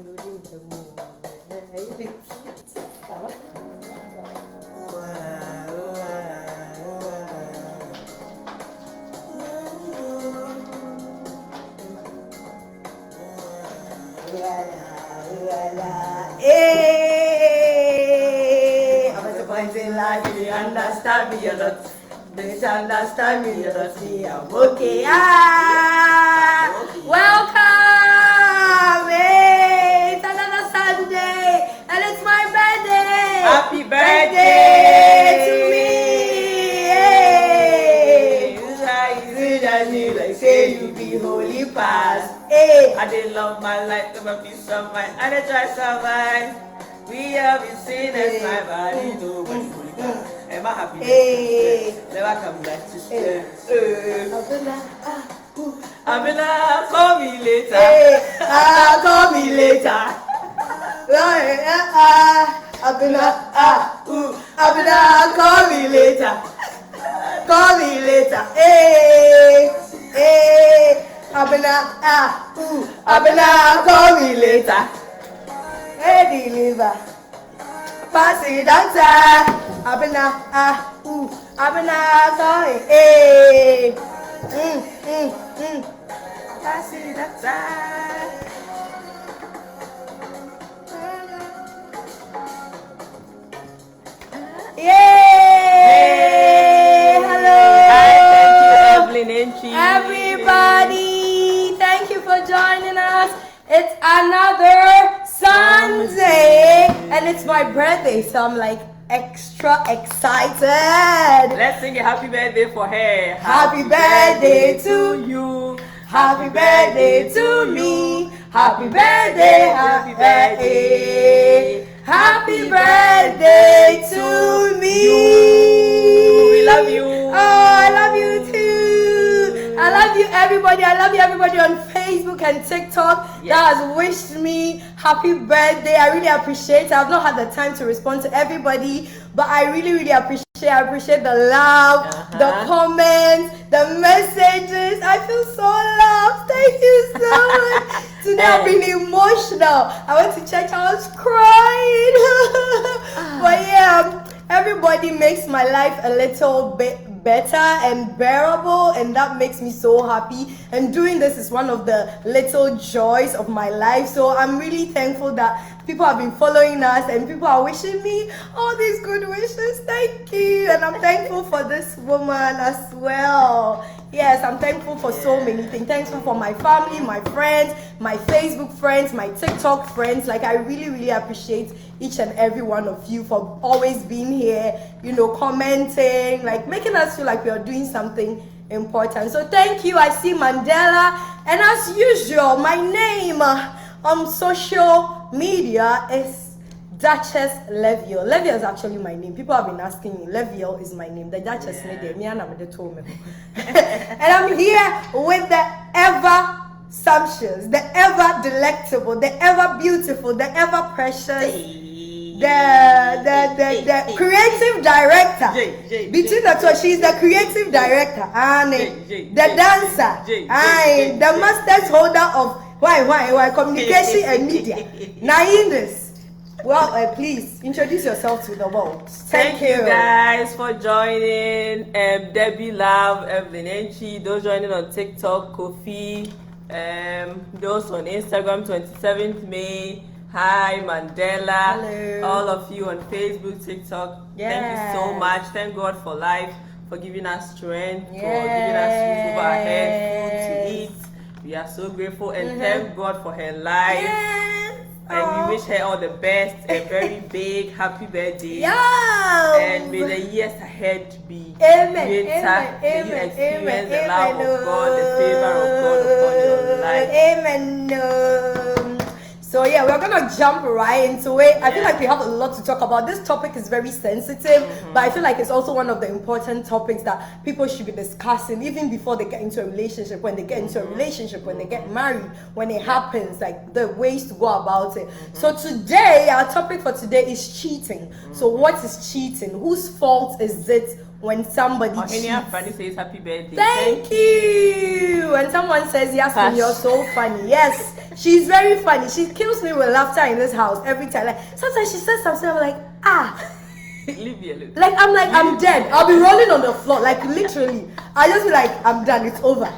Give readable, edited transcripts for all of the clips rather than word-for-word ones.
downloading the movie. Hey, I'm at the point in life, you understand me a lot. Don't understand me, you don't see I'm okay. Welcome! Hey, it's another Sunday, and it's my birthday. Happy birthday to me! Hey, like say you be holy past. Hey, I did love my life, never be some mind. I did try survive. We have been seen as my body, nobody. Am I happy? hey, Never come back to stay. Abena, Call me later. hey, call me later. Abena, call me later. Call me later. Hey, hey, Abena, call me later. Hey, deliver. Pass it outside. Abena, call me. Hey, Pass it outside. Yay! Hello! Hi, thank you, Evelyn and Chi. Everybody, thank you for joining us. It's another Sunday, and it's my birthday, so I'm like extra excited. Let's sing a happy birthday for her. Happy birthday to you. Happy birthday to me. Happy birthday, happy birthday. Happy birthday to me. We love you. Oh, I love you too. I love you, everybody. I love you, everybody on Facebook and TikTok that has wished me happy birthday. I really appreciate it. I've not had the time to respond to everybody, but I really appreciate. I appreciate the love, the comments, the messages. I feel so loved. Thank you so much. Today I've been emotional. I went to church. I was crying. But yeah, everybody makes my life a little bit better and bearable, and that makes me so happy. And doing this is one of the little joys of my life. So I'm really thankful that people have been following us and people are wishing me all these good wishes. Thank you. And I'm thankful for this woman as well. Yes, I'm thankful for so many things. Thankful for my family, my friends, my Facebook friends, my TikTok friends. Like, I really appreciate each and every one of you for always being here, commenting, like making us feel like we are doing something important. So thank you. I see Mandela. And as usual, my name on social media is Duchess Levielle. Levielle is actually my name. People have been asking me. Levielle is my name. The Duchess name. Me and told me. And I'm here with the ever sumptuous, the ever delectable, the ever beautiful, the ever precious, the creative director. Between the two, she's the creative director and the dancer and the master's holder of why communication and media. Naindis. Well, please introduce yourself to the world. Thank you guys for joining. Debbie Love, Evelyn Enchi, those joining on TikTok, Kofi, those on Instagram, 27th May. Hi, Mandela. Hello. All of you on Facebook, TikTok. Thank you so much. Thank God for life, for giving us strength, for giving us roof over our head, food to eat. We are so grateful and thank God for her life. And we wish her all the best, a very big happy birthday. And may the years ahead be greater. May you experience the love of God, the favor of God upon your life. Amen. So yeah, we're gonna jump right into it. I feel like we have a lot to talk about. This topic is very sensitive, but I feel like it's also one of the important topics that people should be discussing even before they get into a relationship, when they get into a relationship, when they get married, when it happens, like the ways to go about it. So today, our topic for today is cheating. So what is cheating? Whose fault is it when somebody cheats? Funny says happy birthday. Thank you. When someone says, Yasmin, you're so funny. Yes, She's very funny. She kills me with laughter in this house every time. Like sometimes she says something, I'm like, Leave me alone. Like I'm dead. I'll be rolling on the floor, like literally. I just be like, I'm done. It's over.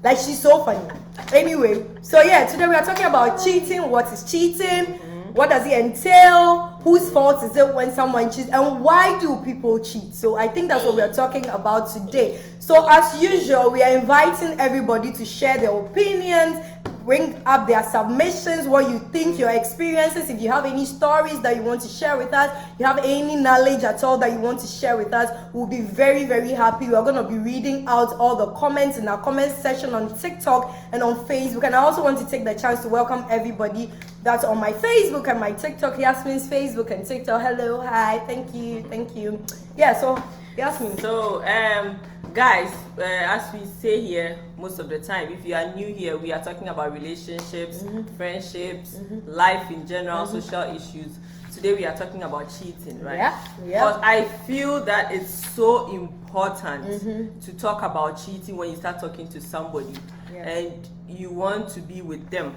Like she's so funny. Anyway, so yeah, today we are talking about cheating. What is cheating? What does it entail? Whose fault is it when someone cheats? And why do people cheat? So I think that's what we are talking about today. So as usual, we are inviting everybody to share their opinions, bring up their submissions, what you think, your experiences. If you have any stories that you want to share with us, you have any knowledge at all that you want to share with us, we'll be very, very happy. We are going to be reading out all the comments in our comment section on TikTok and on Facebook. And I also want to take the chance to welcome everybody that's on my Facebook and my TikTok, Yasmin's Facebook and TikTok. Hello, hi, thank you. Yeah, so Yasmin. So, guys, as we say here most of the time, if you are new here, we are talking about relationships, friendships, life in general, social issues. Today we are talking about cheating, right? Yeah. Because I feel that it's so important to talk about cheating when you start talking to somebody and you want to be with them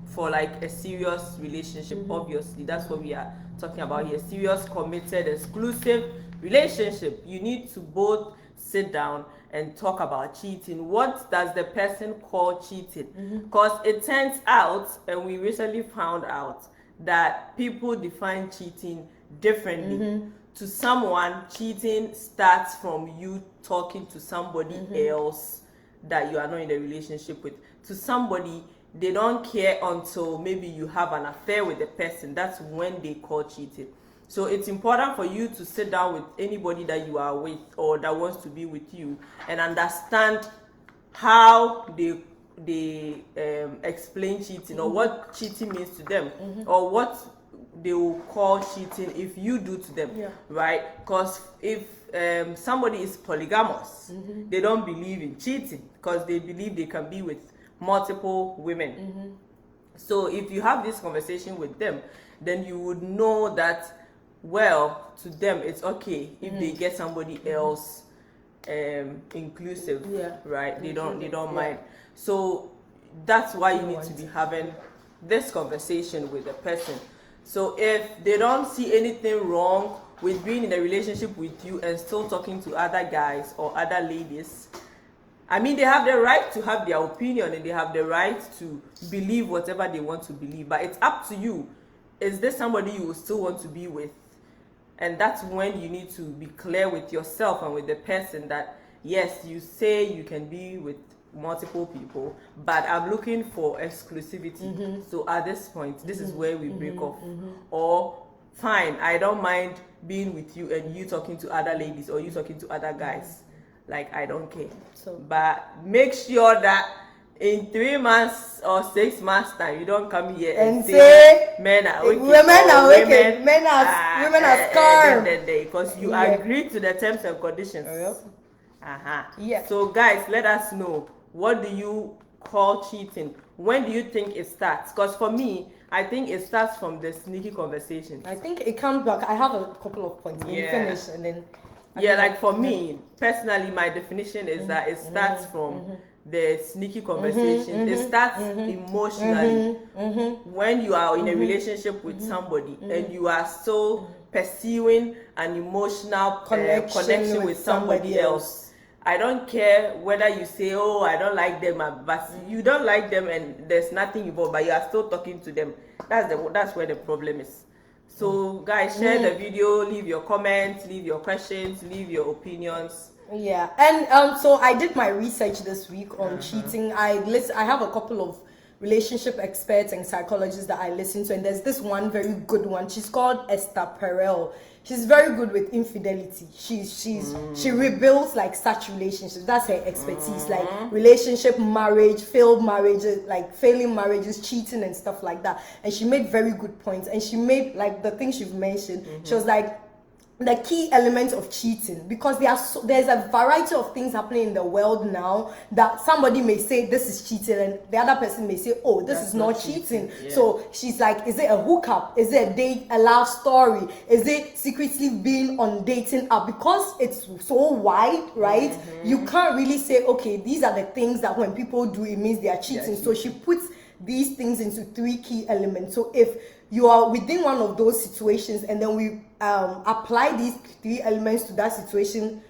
for like a serious relationship. Obviously, that's what we are talking about here. Serious, committed, exclusive relationship. You need to both sit down and talk about cheating. What does the person call cheating? Because it turns out, and we recently found out, that people define cheating differently. To someone, cheating starts from you talking to somebody else that you are not in a relationship with. To somebody, they don't care until maybe you have an affair with the person. That's when they call cheating. So it's important for you to sit down with anybody that you are with or that wants to be with you and understand how they explain cheating or what cheating means to them or what they will call cheating if you do to them, right? Because if somebody is polygamous, they don't believe in cheating because they believe they can be with multiple women. So if you have this conversation with them, then you would know that, well, to them it's okay if they get somebody else inclusive, right? They don't mind. So that's why you need to be having this conversation with the person. So if they don't see anything wrong with being in a relationship with you and still talking to other guys or other ladies, I mean, they have the right to have their opinion and they have the right to believe whatever they want to believe, but it's up to you. Is this somebody you will still want to be with? And that's when you need to be clear with yourself and with the person that, yes, you say you can be with multiple people, but I'm looking for exclusivity. So at this point, this is where we break off. Or, fine, I don't mind being with you and you talking to other ladies or you talking to other guys. Like, I don't care. But make sure that in 3 months or 6 months time, you don't come here and say men are wicked, women are wicked, women are scarred. Because you agree to the terms and conditions. So guys, let us know, what do you call cheating? When do you think it starts? Because for me, I think it starts from the sneaky conversation. I think it comes back. I have a couple of points. You finish and then. Like for me personally, my definition is that it starts from the sneaky conversation. It starts emotionally. When you are in a relationship with somebody and you are so pursuing an emotional connection with somebody else. I don't care whether you say, oh, I don't like them, but you don't like them and there's nothing involved, but you are still talking to them. That's where the problem is. So guys, share the video, leave your comments, leave your questions, leave your opinions. Yeah, and so I did my research this week on cheating. I have a couple of relationship experts and psychologists that I listen to, and there's this one very good one. She's called Esther Perel. She's very good with infidelity. She rebuilds like such relationships. That's her expertise, like relationship, marriage, failed marriages, like failing marriages, cheating and stuff like that. And she made very good points. And she made like the things you've mentioned. She was like, the key elements of cheating, because there's a variety of things happening in the world now that somebody may say this is cheating and the other person may say, oh, this is not cheating. So she's like, is it a hookup? Is it a date, a love story? Is it secretly being on dating app? Because it's so wide, right? You can't really say, okay, these are the things that when people do, it means they are cheating. So she puts these things into 3 key elements. So if you are within one of those situations and then we apply these 3 elements to that situation,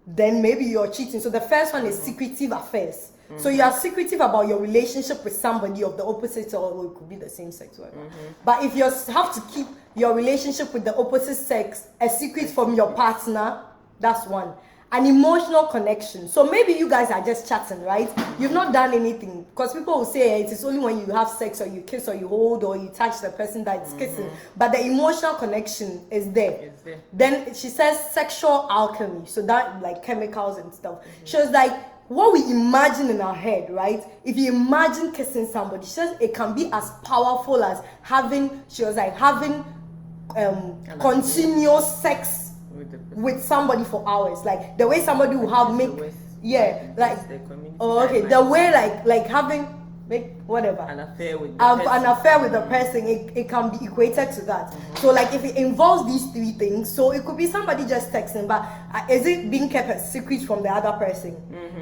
then maybe you're cheating. So the first one is secretive affairs. So you are secretive about your relationship with somebody of the opposite, or it could be the same sex, whatever. But if you have to keep your relationship with the opposite sex a secret from your partner, that's one. An emotional connection. So maybe you guys are just chatting, right? You've not done anything, because people will say it is only when you have sex or you kiss or you hold or you touch the person that is kissing. But the emotional connection is there. Then she says sexual alchemy. So that like chemicals and stuff. She was like, what we imagine in our head, right? If you imagine kissing somebody, she says it can be as powerful as having, she was like, having continuous sex with somebody for hours. Like the way somebody will have make, the way like having make whatever an affair with the person, it can be equated to that. So like if it involves these 3 things, so it could be somebody just texting, but is it being kept a secret from the other person?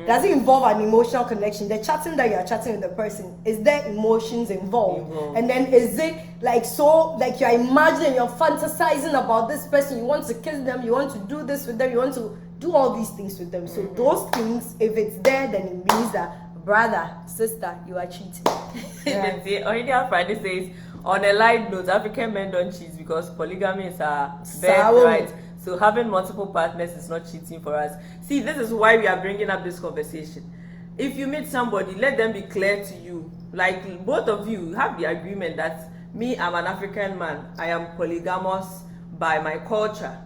Does it involve an emotional connection? The chatting that you are chatting with the person, is there emotions involved? And then is it like, so like you're imagining, you're fantasizing about this person, you want to kiss them, you want to do this with them, you want to do all these things with them. So those things, if it's there, then it means that brother, sister, you are cheating. Already on Friday says, on a light note, African men don't cheat because polygamy is a birthright. So having multiple partners is not cheating for us. See, this is why we are bringing up this conversation. If you meet somebody, let them be clear to you. Like both of you have the agreement that me, I'm an African man. I am polygamous by my culture.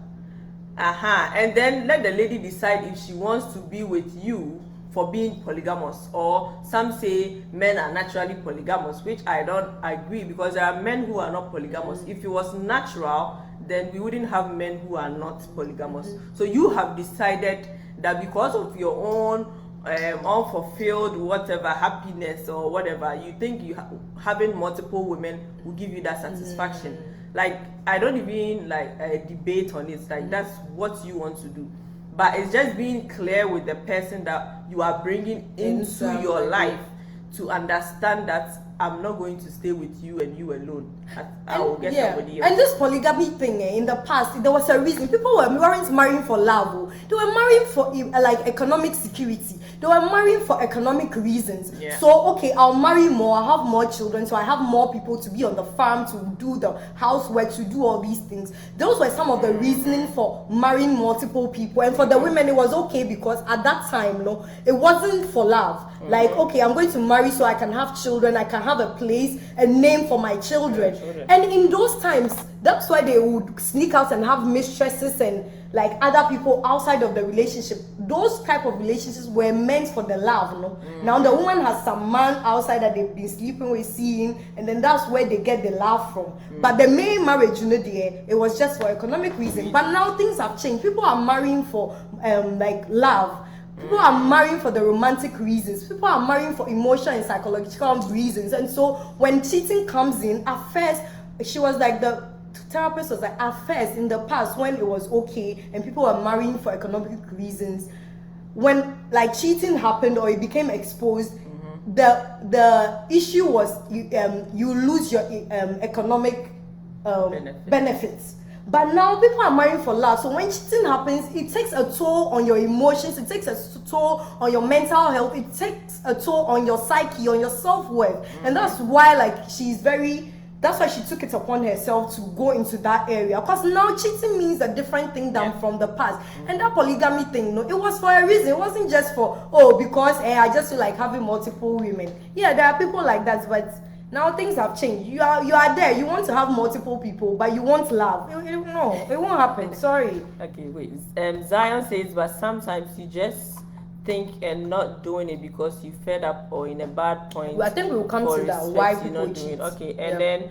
And then let the lady decide if she wants to be with you for being polygamous, or some say men are naturally polygamous, which I don't agree, because there are men who are not polygamous. If it was natural, then we wouldn't have men who are not polygamous. So you have decided that because of your own unfulfilled whatever happiness or whatever, you think having multiple women will give you that satisfaction. Like I don't even like debate on it. Like that's what you want to do. But it's just being clear with the person that you are bringing into your life to understand that I'm not going to stay with you and you alone. I will get somebody else. And this polygamy thing, in the past, there was a reason. People weren't marrying for love. They were marrying for like economic security. They were marrying for economic reasons. So, okay, I'll marry more, I have more children, so I have more people to be on the farm, to do the housework, to do all these things. Those were some of the reasoning for marrying multiple people. And for the women, it was okay because at that time, it wasn't for love. Like, okay, I'm going to marry so I can have children, I can have a place, a name for my children. And in those times, that's why they would sneak out and have mistresses and like other people outside of the relationship. Those type of relationships were meant for the love, Now the woman has some man outside that they've been sleeping with, seeing, and then that's where they get the love from. But the main marriage, it was just for economic reasons. But now things have changed. People are marrying for like love. People are marrying for the romantic reasons. People are marrying for emotional and psychological reasons. And so when cheating comes in, at first, she was like, the therapist was like, at first, in the past, when it was okay and people were marrying for economic reasons, when like cheating happened or it became exposed, the issue was you lose your economic benefits. But now people are marrying for love. So when cheating happens, it takes a toll on your emotions, it takes a toll on your mental health, it takes a toll on your psyche, on your self-worth. And that's why that's why she took it upon herself to go into that area. Because now cheating means a different thing than from the past. And that polygamy thing, it was for a reason. It wasn't just for, because I just feel like having multiple women. Yeah, there are people like that, but now things have changed. You are there. You want to have multiple people, but you want love. No, it won't happen. Sorry. Okay, wait. Zion says, but sometimes you just think and not doing it because you fed up or in a bad point. Well, I think we'll come to that. Why people not doing it. Okay, and then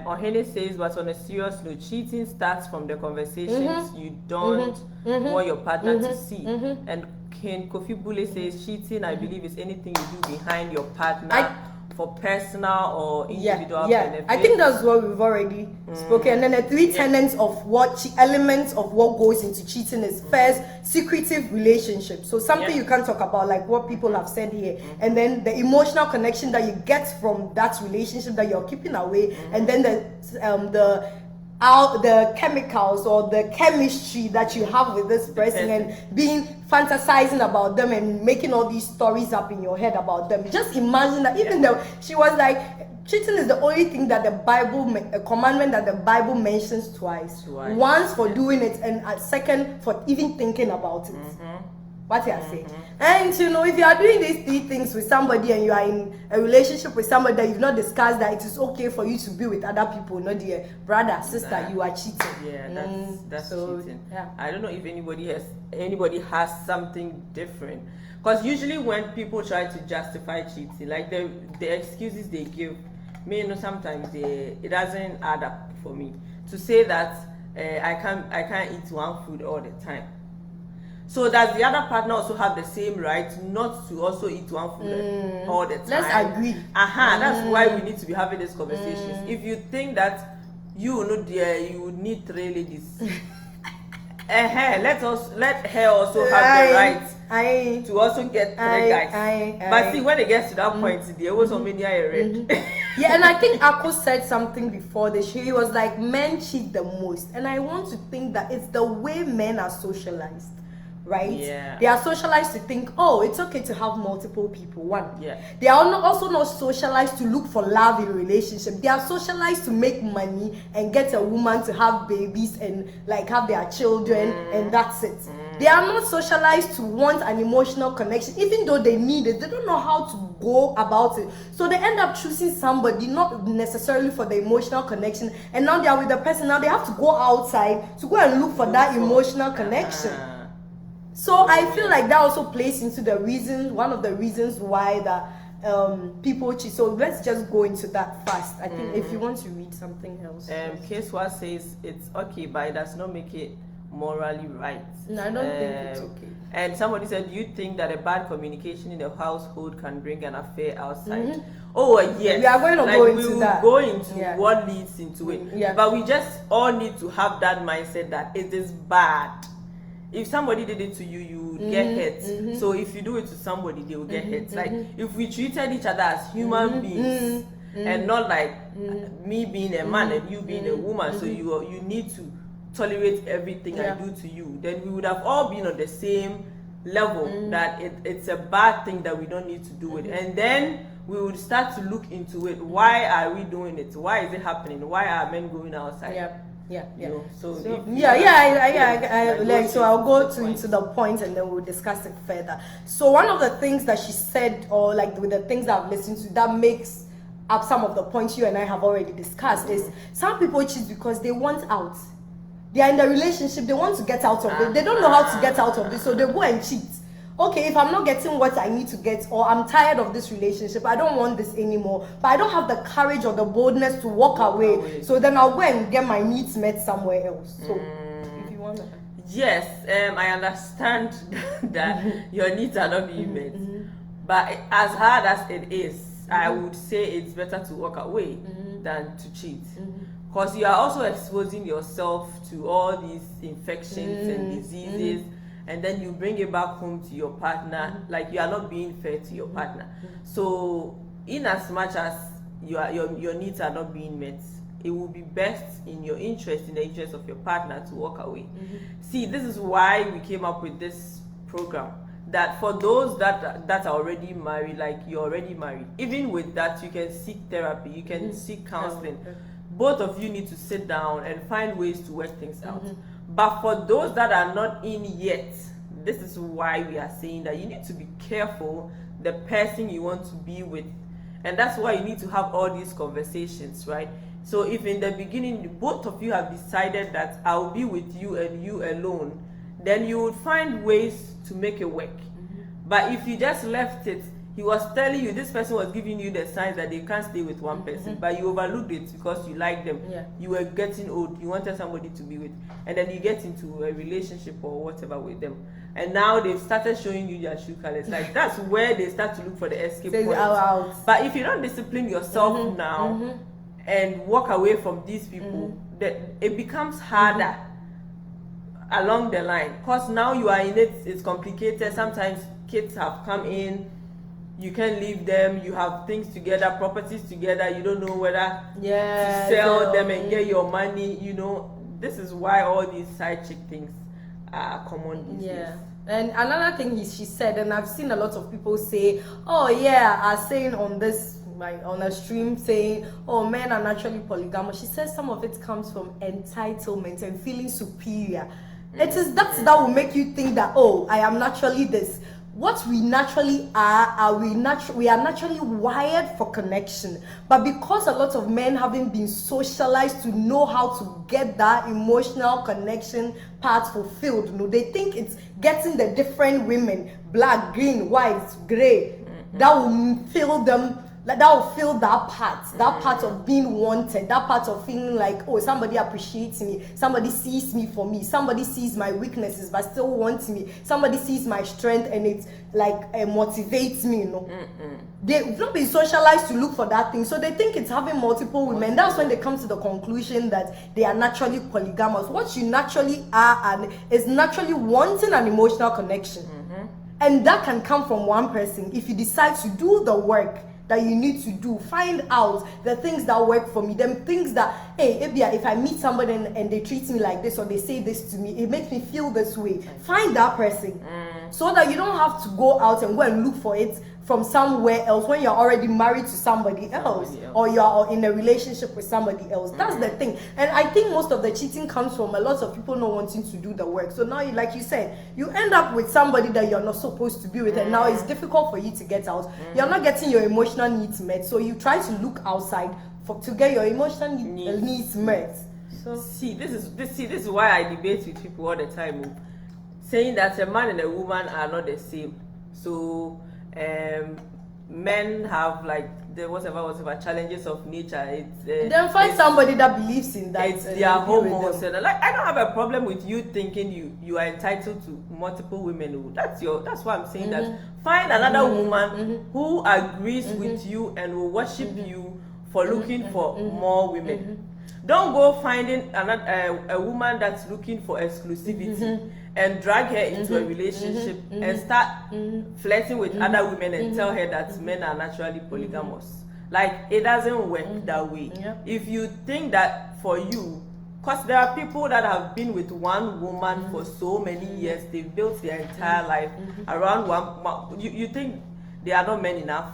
Ohene says, but on a serious note, cheating starts from the conversations you don't want your partner to see. And Ken Kofi Bule says, cheating, I believe, is anything you do behind your partner for personal or individual benefit. I think that's what we've already spoken. And then the 3 tenets of elements of what goes into cheating is first, secretive relationship. So something you can't talk about, like what people have said here. And then the emotional connection that you get from that relationship that you're keeping away. And then the chemicals or the chemistry that you have with this person and fantasizing about them and making all these stories up in your head about them. Just imagine that even though she was like, cheating is the only thing that the Bible, a commandment that the Bible mentions twice. Once for doing it and a second for even thinking about it. What you are saying. And if you are doing these 3 things with somebody and you are in a relationship with somebody that you've not discussed that it is okay for you to be with other people, not dear brother, sister, you are cheating. Yeah, that's cheating. Yeah. I don't know if anybody has something different. Because usually when people try to justify cheating, like the excuses they give, sometimes it doesn't add up for me. To say that I can't eat one food all the time. So does the other partner also have the same right not to also eat one food all the time? Let's agree. That's why we need to be having these conversations. If you think that you would need 3 ladies, let her also have the right to also get 3 guys. But see, when it gets to that point, there was so many I read. Yeah, and I think Akko said something before this. He was like, men cheat the most. And I want to think that it's the way men are socialized. Right? Yeah. They are socialized to think, oh, it's okay to have multiple people. One. Yeah. They are also not socialized to look for love in a relationship. They are socialized to make money and get a woman to have babies and like have their children and that's it. They are not socialized to want an emotional connection, even though they need it. They don't know how to go about it. So they end up choosing somebody not necessarily for the emotional connection. And now they are with the person. Now they have to go outside to go and look for that emotional connection. So I feel like that also plays into one of the reasons why people cheat. So let's just go into that fast. I think if you want to read something else. Case 1 says it's okay, but it does not make it morally right. No, I don't think it's okay. And somebody said, do you think that a bad communication in a household can bring an affair outside? Oh, yes. We are going to go into that. We will go into what leads into it. Yeah. But we just all need to have that mindset that it is bad. If somebody did it to you, you would get hurt. So if you do it to somebody, they will get hurt. Like if we treated each other as human beings and not like me being a man and you being a woman, so you need to tolerate everything I do to you, then we would have all been on the same level that it's a bad thing that we don't need to do it. And then we would start to look into it. Why are we doing it? Why is it happening? Why are men going outside? So I'll go into the point and then we'll discuss it further. So one of the things that she said, or like with the things that I've listened to, that makes up some of the points you and I have already discussed, is some people cheat because they want out. They are in the relationship, they want to get out of it. They don't know how to get out of it, so they go and cheat. Okay, if I'm not getting what I need to get, or I'm tired of this relationship, I don't want this anymore, but I don't have the courage or the boldness to walk away. So then I'll go and get my needs met somewhere else. So if you want to... Yes, I understand that your needs are not being met. But as hard as it is, I would say it's better to walk away than to cheat. Because you are also exposing yourself to all these infections and diseases. And then you bring it back home to your partner, like you are not being fair to your partner. So in as much as your needs are not being met, it will be best in your interest, in the interest of your partner, to walk away. See, this is why we came up with this program, that for those that are already married, like you're already married, even with that, you can seek therapy, you can seek counseling. Both of you need to sit down and find ways to work things out. But for those that are not in yet, this is why we are saying that you need to be careful the person you want to be with. And that's why you need to have all these conversations, right? So if in the beginning, both of you have decided that I'll be with you and you alone, then you would find ways to make it work. But if you just left it, he was telling you, this person was giving you the signs that they can't stay with one person, but you overlooked it because you liked them. You were getting old, you wanted somebody to be with, and then you get into a relationship or whatever with them. and now they've started showing you their true colors. Like that's where they start to look for the escape Says point. out. But if you don't discipline yourself now and walk away from these people, that it becomes harder along the line, because now you are in it. It's complicated. Sometimes kids have come in, you can't leave them, you have things together, properties together, you don't know whether to sell them and get your money. You know, this is why all these side chick things are common these days. And another thing she said, and I've seen a lot of people say, oh yeah, are saying on this, like on a stream, saying, oh, men are naturally polygamous. She says some of it comes from entitlement and feeling superior. It is that will make you think that, oh, I am naturally this. What we naturally are we are naturally wired for connection. But because a lot of men haven't been socialized to know how to get that emotional connection part fulfilled, you know, they think it's getting the different women, black, green, white, gray, that will fill them. Like that will fill that part of being wanted, that part of feeling like, oh, somebody appreciates me, somebody sees me for me, somebody sees my weaknesses but still wants me, somebody sees my strength and it like motivates me, you know. They've not been socialized to look for that thing, so they think it's having multiple women. That's when they come to the conclusion that they are naturally polygamous. What you naturally are and is naturally wanting an emotional connection, and that can come from one person if you decide to do the work that you need to do. Find out the things that work for me, them things that, hey, if I meet somebody and they treat me like this or they say this to me, it makes me feel this way. Find that person so that you don't have to go out and go and look for it from somewhere else when you're already married to somebody else or you're in a relationship with somebody else. That's the thing. And I think most of the cheating comes from a lot of people not wanting to do the work. So now, like you said, you end up with somebody that you're not supposed to be with, and now it's difficult for you to get out. You're not getting your emotional needs met, so you try to look outside to get your emotional needs met. So this is why I debate with people all the time, saying that a man and a woman are not the same. So men have like the whatever challenges of nature. Then find somebody that believes in that. It's their hormones. Like, I don't have a problem with you thinking you are entitled to multiple women. That's why I'm saying that. Find another woman who agrees with you and will worship you for looking for more women. Don't go finding a woman that's looking for exclusivity and drag her into a relationship and start flirting with other women and tell her that men are naturally polygamous. Like, it doesn't work that way. If you think that for you, because there are people that have been with one woman for so many years, they've built their entire life around one. You think they are not men enough?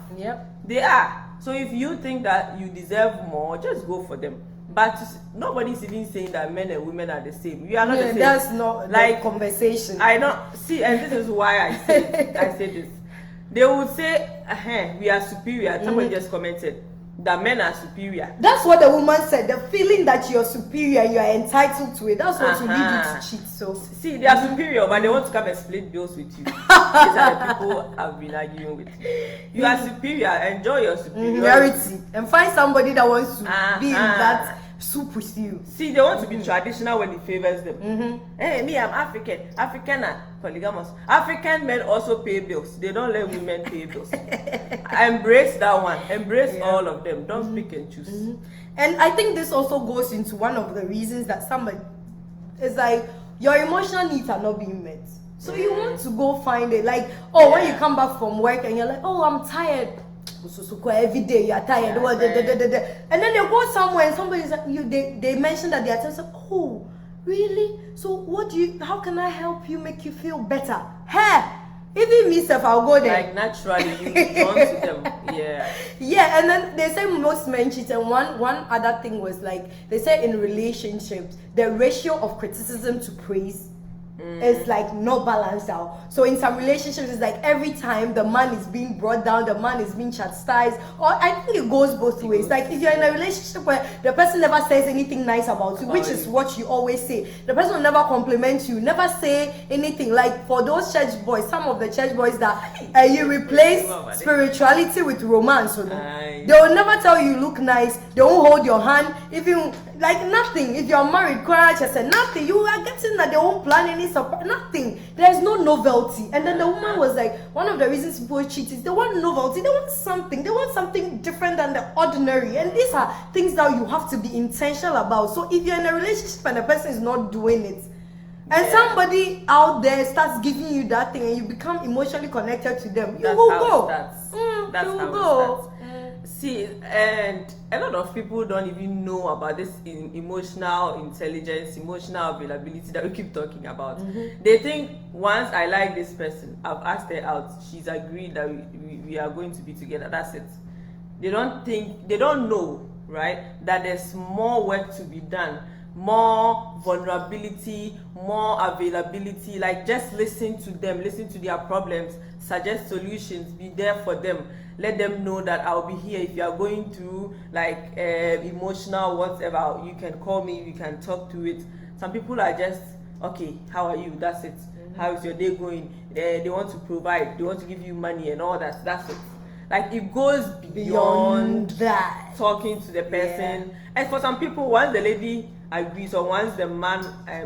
They are. So if you think that you deserve more, just go for them. But nobody's even saying that men and women are the same. You are not the same. That's not like conversation. I don't see, and this is why I say this. They would say, we are superior. Somebody just commented that men are superior. That's what the woman said. The feeling that you're superior, you are entitled to it. That's what will lead you to cheat. So see, they are superior, but they want to come and split bills with you. These are the people I've been arguing with. You are superior. Enjoy your superiority and find somebody that wants to be in that soup with you. See, they want to be traditional when it favors them. Hey, me, I'm African. African are polygamous. African men also pay bills. They don't let women pay bills. Embrace that one. Embrace all of them. Don't pick and choose. And I think this also goes into one of the reasons that somebody is like, your emotional needs are not being met. So you want to go find it. Like, when you come back from work and you're like, oh, I'm tired. Every day you are tired, and then you go somewhere and somebody's like, they mention that they are tired. Oh, really? So how can I help you, make you feel better? Hey, even myself, I'll go there. Like, naturally, you want to them. And then they say most men cheat. And one other thing was like, they say in relationships, the ratio of criticism to praise is like not balanced out. So in some relationships, it's like every time the man is being brought down, the man is being chastised. Or I think it goes both ways. Like, if you're in a relationship where the person never says anything nice about you, which is what you always say, the person will never compliment you, never say anything. Like, for those church boys, some of the church boys that you replace spirituality with romance, you know? They will never tell you look nice. They won't hold your hand. Even Like nothing. If you're married, Courage has said nothing. You are getting that they won't plan any support. Nothing. There's no novelty. And then the woman was like, one of the reasons people cheat is they want novelty. They want something. They want something different than the ordinary. And these are things that you have to be intentional about. So if you're in a relationship and the person is not doing it, and somebody out there starts giving you that thing and you become emotionally connected to them, you will go. That's how it starts. See, and a lot of people don't even know about this emotional intelligence, emotional availability that we keep talking about. They think once I like this person, I've asked her out, she's agreed that we are going to be together, that's it. They don't know, right, that there's more work to be done, more vulnerability, more availability. Like, just listen to them, listen to their problems, suggest solutions, be there for them. Let them know that I'll be here. If you are going through like emotional whatever, you can call me, we can talk to it. Some people are just, okay, how are you? That's it. How is your day going? They want to provide, they want to give you money and all that. That's it. Like, it goes beyond that, talking to the person. And for some people, once the lady agrees or once the man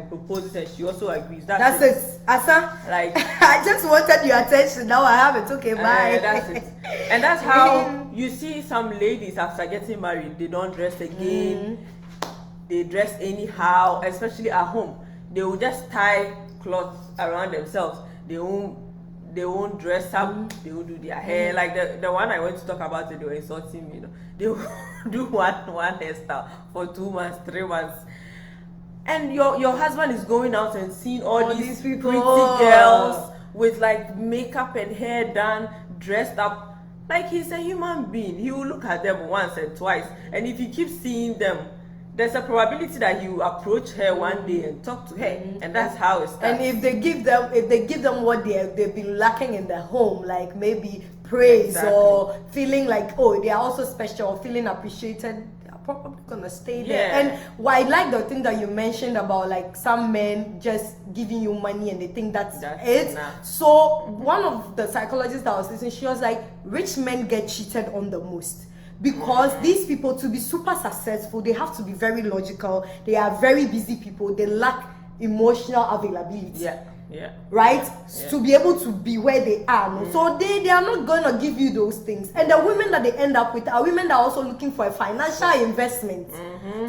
proposes and she also agrees, that's it. Asa, like, I just wanted your attention, now I have it. Okay, bye. That's it. And that's how you see some ladies after getting married, they don't dress again. They dress anyhow, especially at home. They will just tie cloths around themselves. They won't dress up. They will do their hair. Like the one I went to talk about, they were insulting me. They will do one hairstyle for 2 months, 3 months. And your husband is going out and seeing all these people, pretty girls with like makeup and hair done, dressed up. Like, he's a human being. He will look at them once and twice. And if you keep seeing them, there's a probability that you approach her one day and talk to her, and that's how it starts. And if they give them what they've been lacking in their home, like maybe praise or feeling like, oh, they are also special, or feeling appreciated, they're probably gonna stay there. And I like the thing that you mentioned about like some men just giving you money and they think that's it. So one of the psychologists that I was listening, she was like, rich men get cheated on the most. Because these people, to be super successful, they have to be very logical. They are very busy people. They lack emotional availability. Right? To be able to be where they are. So they are not going to give you those things. And the women that they end up with are women that are also looking for a financial investment.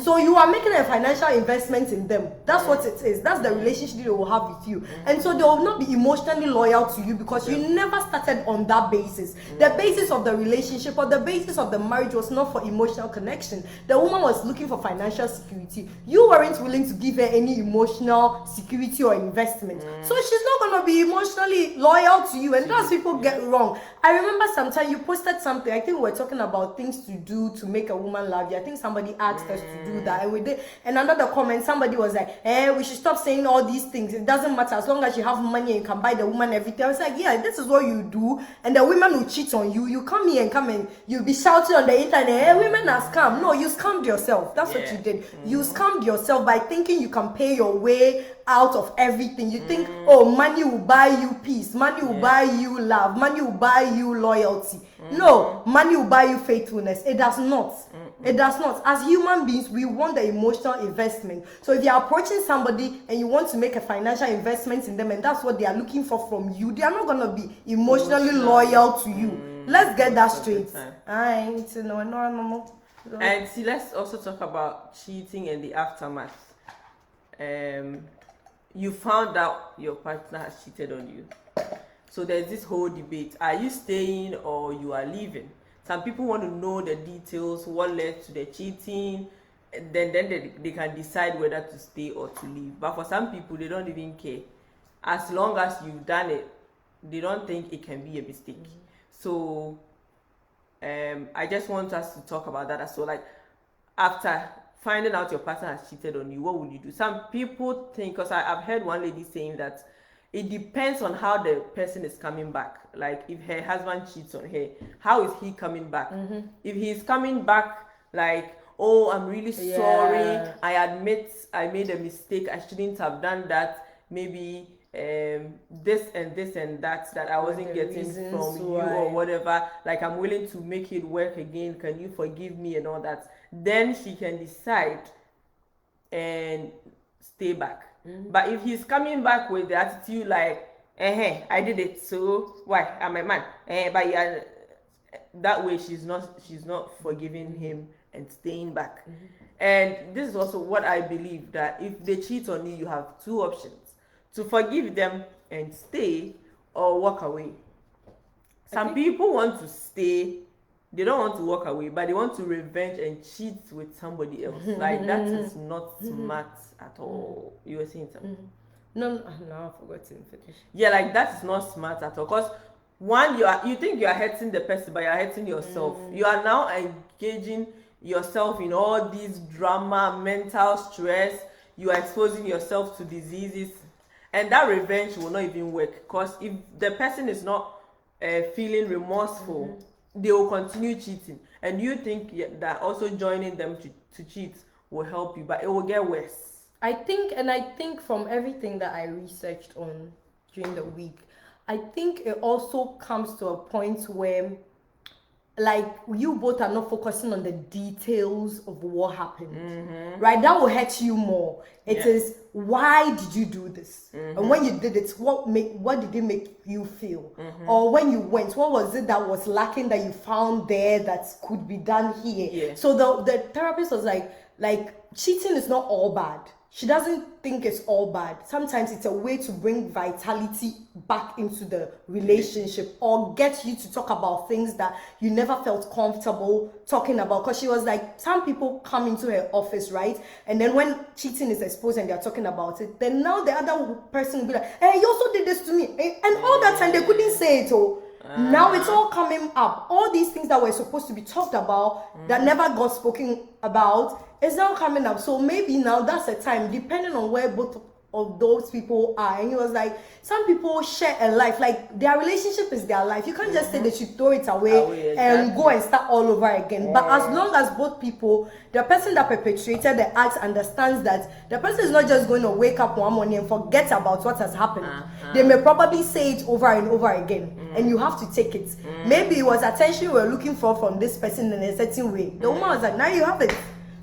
So you are making a financial investment in them. That's what it is. That's the relationship they will have with you. And so they will not be emotionally loyal to you because you never started on that basis. The basis of the relationship or the basis of the marriage was not for emotional connection. The woman was looking for financial security. You weren't willing to give her any emotional security or investment. So she's not going to be emotionally loyal to you, and that's people get wrong. I remember sometime you posted something, I think we were talking about things to do to make a woman love you. I think somebody asked us to do that, and we did. And under the comment, somebody was like, we should stop saying all these things. It doesn't matter as long as you have money and you can buy the woman everything. I was like, yeah, this is what you do, and the women will cheat on you. You come here and you'll be shouting on the internet, women are scam. No, you scammed yourself. That's what you did. You scammed yourself by thinking you can pay your way out of everything. You think, oh, money will buy you peace, money will buy you love, money will buy you loyalty. No, money will buy you faithfulness. It does not. It does not. As human beings, we want the emotional investment. So if you're approaching somebody and you want to make a financial investment in them and that's what they are looking for from you, they are not going to be emotionally loyal to you. Let's get that straight. I need to know. And see, let's also talk about cheating and the aftermath. You found out your partner has cheated on you. So there's this whole debate. Are you staying or you are leaving? Some people want to know the details, what led to the cheating. Then they can decide whether to stay or to leave. But for some people, they don't even care. As long as you've done it, they don't think it can be a mistake. So I just want us to talk about that as well. Like, after finding out your partner has cheated on you, what would you do? Some people think, because I've heard one lady saying that it depends on how the person is coming back. Like, if her husband cheats on her, how is he coming back? If he's coming back like, oh, I'm really sorry, I admit I made a mistake, I shouldn't have done that, maybe this and this and that I wasn't getting from you or whatever, like, I'm willing to make it work again, can you forgive me and all that, then she can decide and stay back. But if he's coming back with the attitude like, I did it, so why? I'm a man. But yeah, that way she's not forgiving him and staying back. And this is also what I believe, that if they cheat on you, you have two options: to forgive them and stay, or walk away. Some people want to stay, they don't want to walk away, but they want to revenge and cheat with somebody else. Like, that is not smart at all. You were saying something? No, I forgot to finish. Yeah, like, that is not smart at all. Because one, you think you are hurting the person, but you are hurting yourself. You are now engaging yourself in all these drama, mental stress. You are exposing yourself to diseases, and that revenge will not even work. Because if the person is not feeling remorseful, they will continue cheating, and you think that also joining them to cheat will help you, but it will get worse. I think from everything that I researched on during the week, I think it also comes to a point where, like, you both are not focusing on the details of what happened, right? That will hurt you more. It is, why did you do this? And when you did it, what did it make you feel? Or when you went, what was it that was lacking that you found there that could be done here? So the therapist was like cheating is not all bad. She doesn't think it's all bad. Sometimes it's a way to bring vitality back into the relationship, or get you to talk about things that you never felt comfortable talking about. Because she was like, some people come into her office, right? And then when cheating is exposed and they're talking about it, then now the other person will be like, hey, you also did this to me. And all that time they couldn't say it. Now it's all coming up. All these things that were supposed to be talked about that never got spoken about is now coming up. So maybe now that's the time, depending on where both of those people are. And he was like, some people share a life, like their relationship is their life. You can't just say they should throw it away and go and start all over again. But as long as both people, the person that perpetrated the act understands that the person is not just going to wake up one morning and forget about what has happened. They may probably say it over and over again, and you have to take it. Maybe it was attention you were looking for from this person in a certain way. The woman was like, now you have it.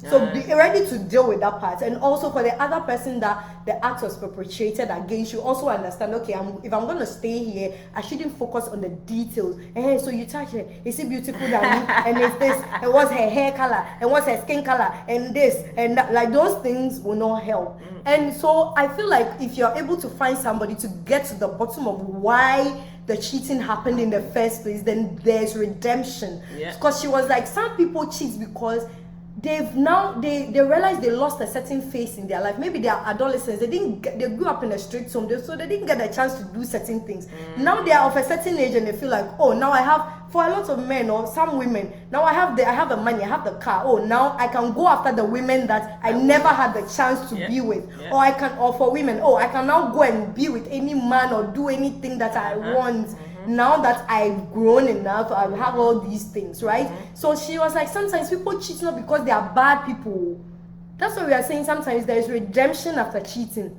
So be ready to deal with that part. And also for the other person that the act was perpetrated against, you also understand, okay, if I'm going to stay here, I shouldn't focus on the details. And so you touch her, is she beautiful than me? And it's this, and what's her hair color? And what's her skin color? And this, and that. Like, those things will not help. And so I feel like if you're able to find somebody to get to the bottom of why the cheating happened in the first place, then there's redemption. Because she was like, some people cheat because they realize they lost a certain phase in their life. Maybe they are adolescents, they grew up in a strict home, so they didn't get a chance to do certain things. Now they are of a certain age and they feel like, oh, now I have, for a lot of men or some women, now I have the money, I have the car, oh, now I can go after the women that I never had the chance to be with. Or for women, oh, I can now go and be with any man or do anything that I want. Now that I've grown enough, I have all these things, right? So she was like, sometimes people cheat not because they are bad people. That's what we are saying. Sometimes there is redemption after cheating.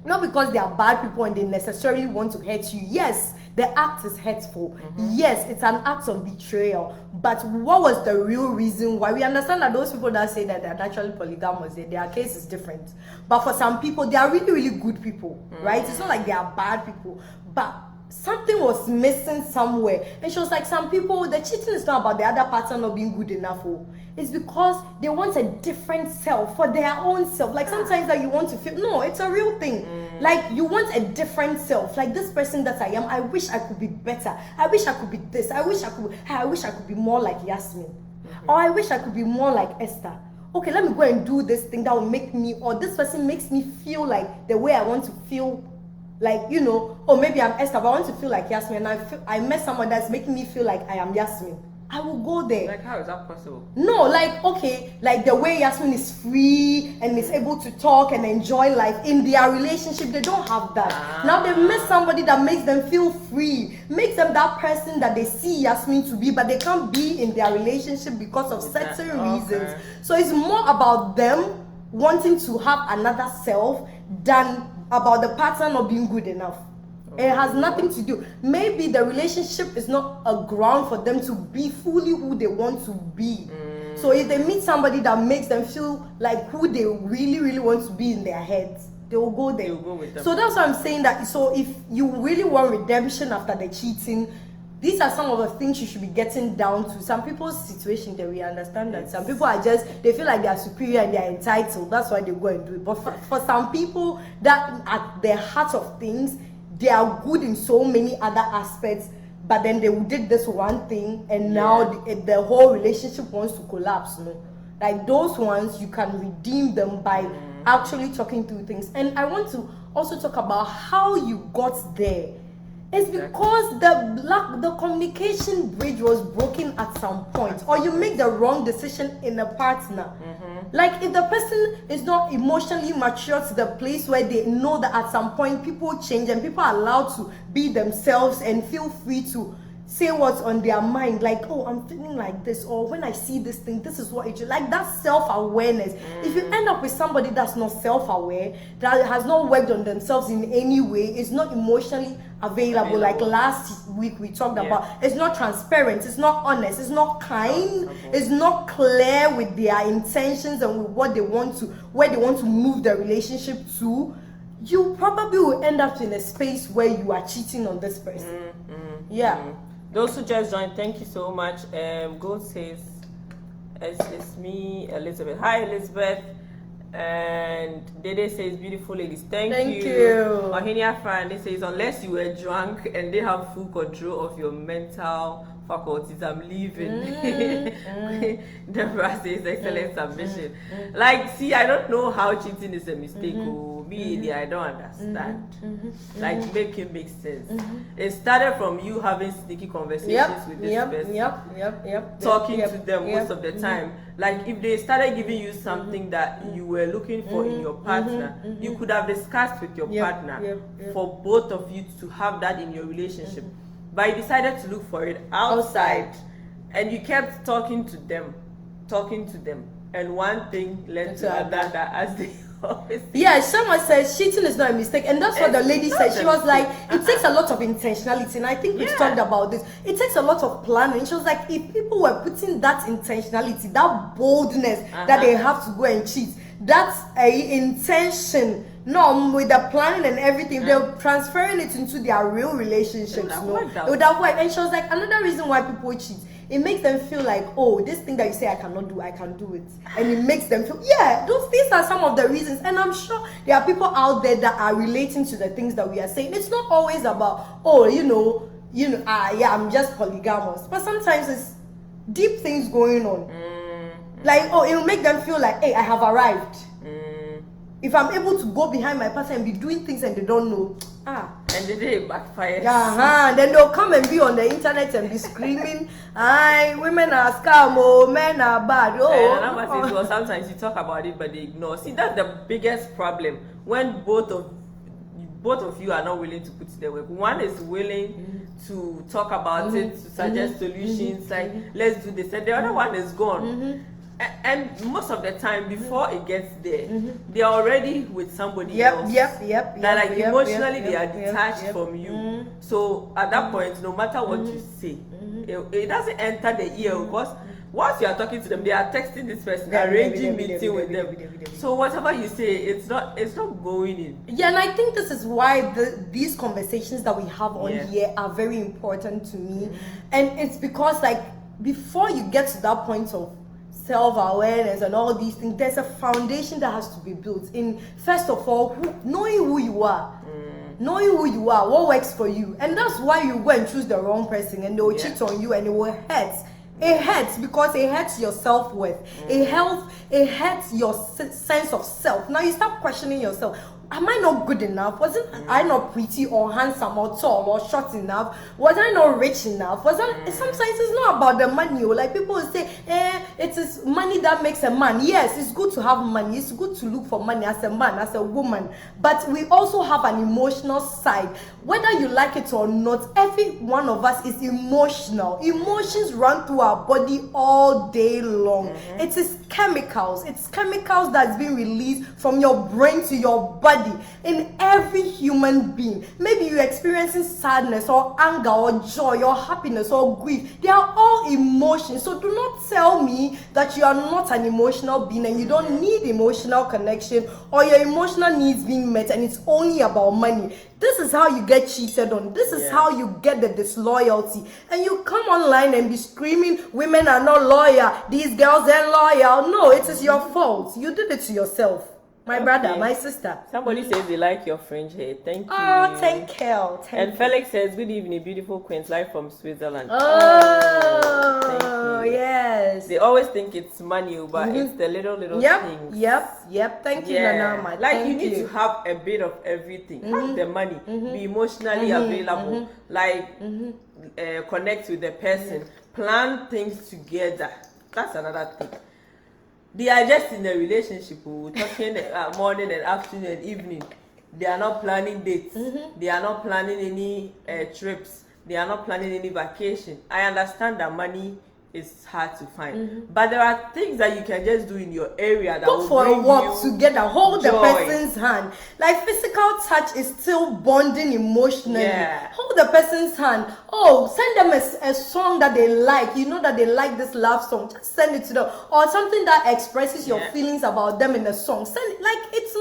Not because they are bad people and they necessarily want to hurt you. Yes, the act is hurtful. Yes, it's an act of betrayal. But what was the real reason why? We understand that those people that say that they're naturally polygamous, their case is different. But for some people, they are really, really good people, right? It's not like they are bad people. But something was missing somewhere. And she was like, some people, the cheating is not about the other partner not being good enough. It's because they want a different self for their own self. Like sometimes that you want to feel, no, it's a real thing. Like you want a different self. Like this person that I am, I wish I could be better. I wish I could be this. I wish I could be more like Yasmin. Or I wish I could be more like Esther. Okay, let me go and do this thing that will make me, or this person makes me feel like the way I want to feel. Like, you know, or maybe I'm Esther, but I want to feel like Yasmin, and I met someone that's making me feel like I am Yasmin. I will go there. Like, how is that possible? No, like, okay, like the way Yasmin is free and is able to talk and enjoy life in their relationship, they don't have that. Now they met somebody that makes them feel free, makes them that person that they see Yasmin to be, but they can't be in their relationship because of certain reasons. So it's more about them wanting to have another self than about the partner not being good enough. It has nothing to do. Maybe the relationship is not a ground for them to be fully who they want to be. So if they meet somebody that makes them feel like who they really want to be in their heads, they will go there. They will go with them. So that's why I'm saying that. So if you really want redemption after the cheating, these are some of the things you should be getting down to. Some people's situation, they will understand that. Some people are just, they feel like they are superior and they are entitled. That's why they go and do it. But for some people that at the heart of things, they are good in so many other aspects, but then they did this one thing and now the whole relationship wants to collapse. No? Like those ones, you can redeem them by actually talking through things. And I want to also talk about how you got there. It's because the communication bridge was broken at some point, or you make the wrong decision in a partner. Like if the person is not emotionally mature to the place where they know that at some point people change and people are allowed to be themselves and feel free to say what's on their mind, like, oh, I'm feeling like this, or when I see this thing, this is what it is. Like that self-awareness. If you end up with somebody that's not self-aware, that has not worked on themselves in any way, is not emotionally available. Like last week we talked about, it's not transparent, it's not honest, it's not kind, it's not clear with their intentions and with what they want to, where they want to move the relationship to, you probably will end up in a space where you are cheating on this person. Those who just joined, thank you so much. Gold says, it's me, Elizabeth. Hi, Elizabeth. And Dede says, beautiful ladies. Thank you. Mahinia Fran says, unless you were drunk and they have full control of your mental faculties, I'm leaving. Deborah says, excellent submission. Like, see, I don't know how cheating is a mistake. I don't understand. Like, make it make sense. It started from you having sneaky conversations with this person. Talking to them most of the time. Like, if they started giving you something that you were looking for in your partner, you could have discussed with your partner for both of you to have that in your relationship. But you decided to look for it outside, and you kept talking to them, and one thing led to another, as they always say. Yeah, someone says cheating is not a mistake, and that's what the lady said. She was like, it takes a lot of intentionality, and I think we've talked about this. It takes a lot of planning. She was like, if people were putting that intentionality, that boldness that they have to go and cheat, that's a intention. No, with the planning and everything, they're transferring it into their real relationships. It would have worked. And she was like, another reason why people cheat, it makes them feel like, oh, this thing that you say I cannot do, I can do it. And it makes them feel, these are some of the reasons. And I'm sure there are people out there that are relating to the things that we are saying. It's not always about, oh, I'm just polygamous. But sometimes it's deep things going on. Like, oh, it will make them feel like, hey, I have arrived. If I'm able to go behind my partner and be doing things and they don't know, and the day backfires. Then they'll come and be on the internet and be screaming, women are scam, oh, men are bad. Well, sometimes you talk about it, but they ignore. See, that's the biggest problem when both of you are not willing to put in the work. One is willing to talk about it, to suggest solutions, like let's do this, and the other one is gone. And most of the time, before it gets there, they are already with somebody else. That emotionally they are detached from you. So at that point, no matter what you say, it doesn't enter the ear, because once you are talking to them, they are texting this person, arranging meeting with them. So whatever you say, it's not going in. Yeah, and I think this is why these conversations that we have on here are very important to me. And it's because, like, before you get to that point of self-awareness and all these things, there's a foundation that has to be built in. First of all, knowing who you are, what works for you. And that's why you go and choose the wrong person and they will cheat on you and it will hurt. It hurts because it hurts your self-worth. It hurts your sense of self. Now you start questioning yourself. Am I not good enough? Wasn't I not pretty or handsome or tall or short enough? Was I not rich enough? Sometimes it's not about the money. Like people will say, it is money that makes a man. Yes, it's good to have money. It's good to look for money as a man, as a woman. But we also have an emotional side. Whether you like it or not, every one of us is emotional. Emotions run through our body all day long. It is chemicals. It's chemicals that's being released from your brain to your body everybody, in every human being. Maybe you're experiencing sadness or anger or joy or happiness or grief. They are all emotions. So do not tell me that you are not an emotional being and you don't need emotional connection or your emotional needs being met and it's only about money. This is how you get cheated on. This is how you get the disloyalty. And you come online and be screaming, women are not loyal, these girls are loyal. No, it is your fault. You did it to yourself. My brother, my sister. Somebody says they like your fringe hair. Thank you. Oh, thank you. And Felix says, good evening, beautiful queens, live from Switzerland. Oh, yes. They always think it's money, but it's the little things. Yep. Thank you, Nana. Like you need to have a bit of everything. Have the money, be emotionally available, like connect with the person, plan things together. That's another thing. They are just in a relationship, talking morning and afternoon and evening. They are not planning dates. They are not planning any trips. They are not planning any vacation. I understand that money is hard to find, but there are things that you can just do in your area that go for a walk together, hold the person's hand. Like physical touch is still bonding emotionally. Hold the person's hand. Send them a song that they like. You know that they like this love song. Just send it to them, or something that expresses your feelings about them in a song. Send it. Like it's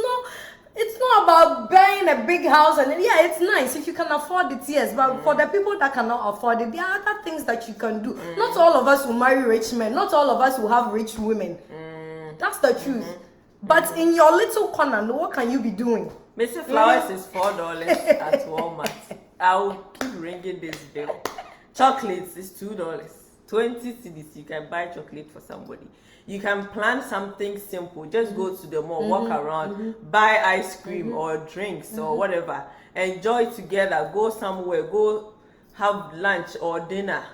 not about buying a big house, and it's nice if you can afford it, yes, but for the people that cannot afford it, there are other things that you can do. Not all of us will marry rich men, not all of us will have rich women. That's the truth. But in your little corner, what can you be doing? Mr. Flowers is $4 at Walmart. I'll keep ringing this bell. Chocolates is $2. 20 cedis, you can buy chocolate for somebody. You can plan something simple. Just go to the mall, walk around, buy ice cream or drinks or whatever. Enjoy together. Go somewhere. Go have lunch or dinner.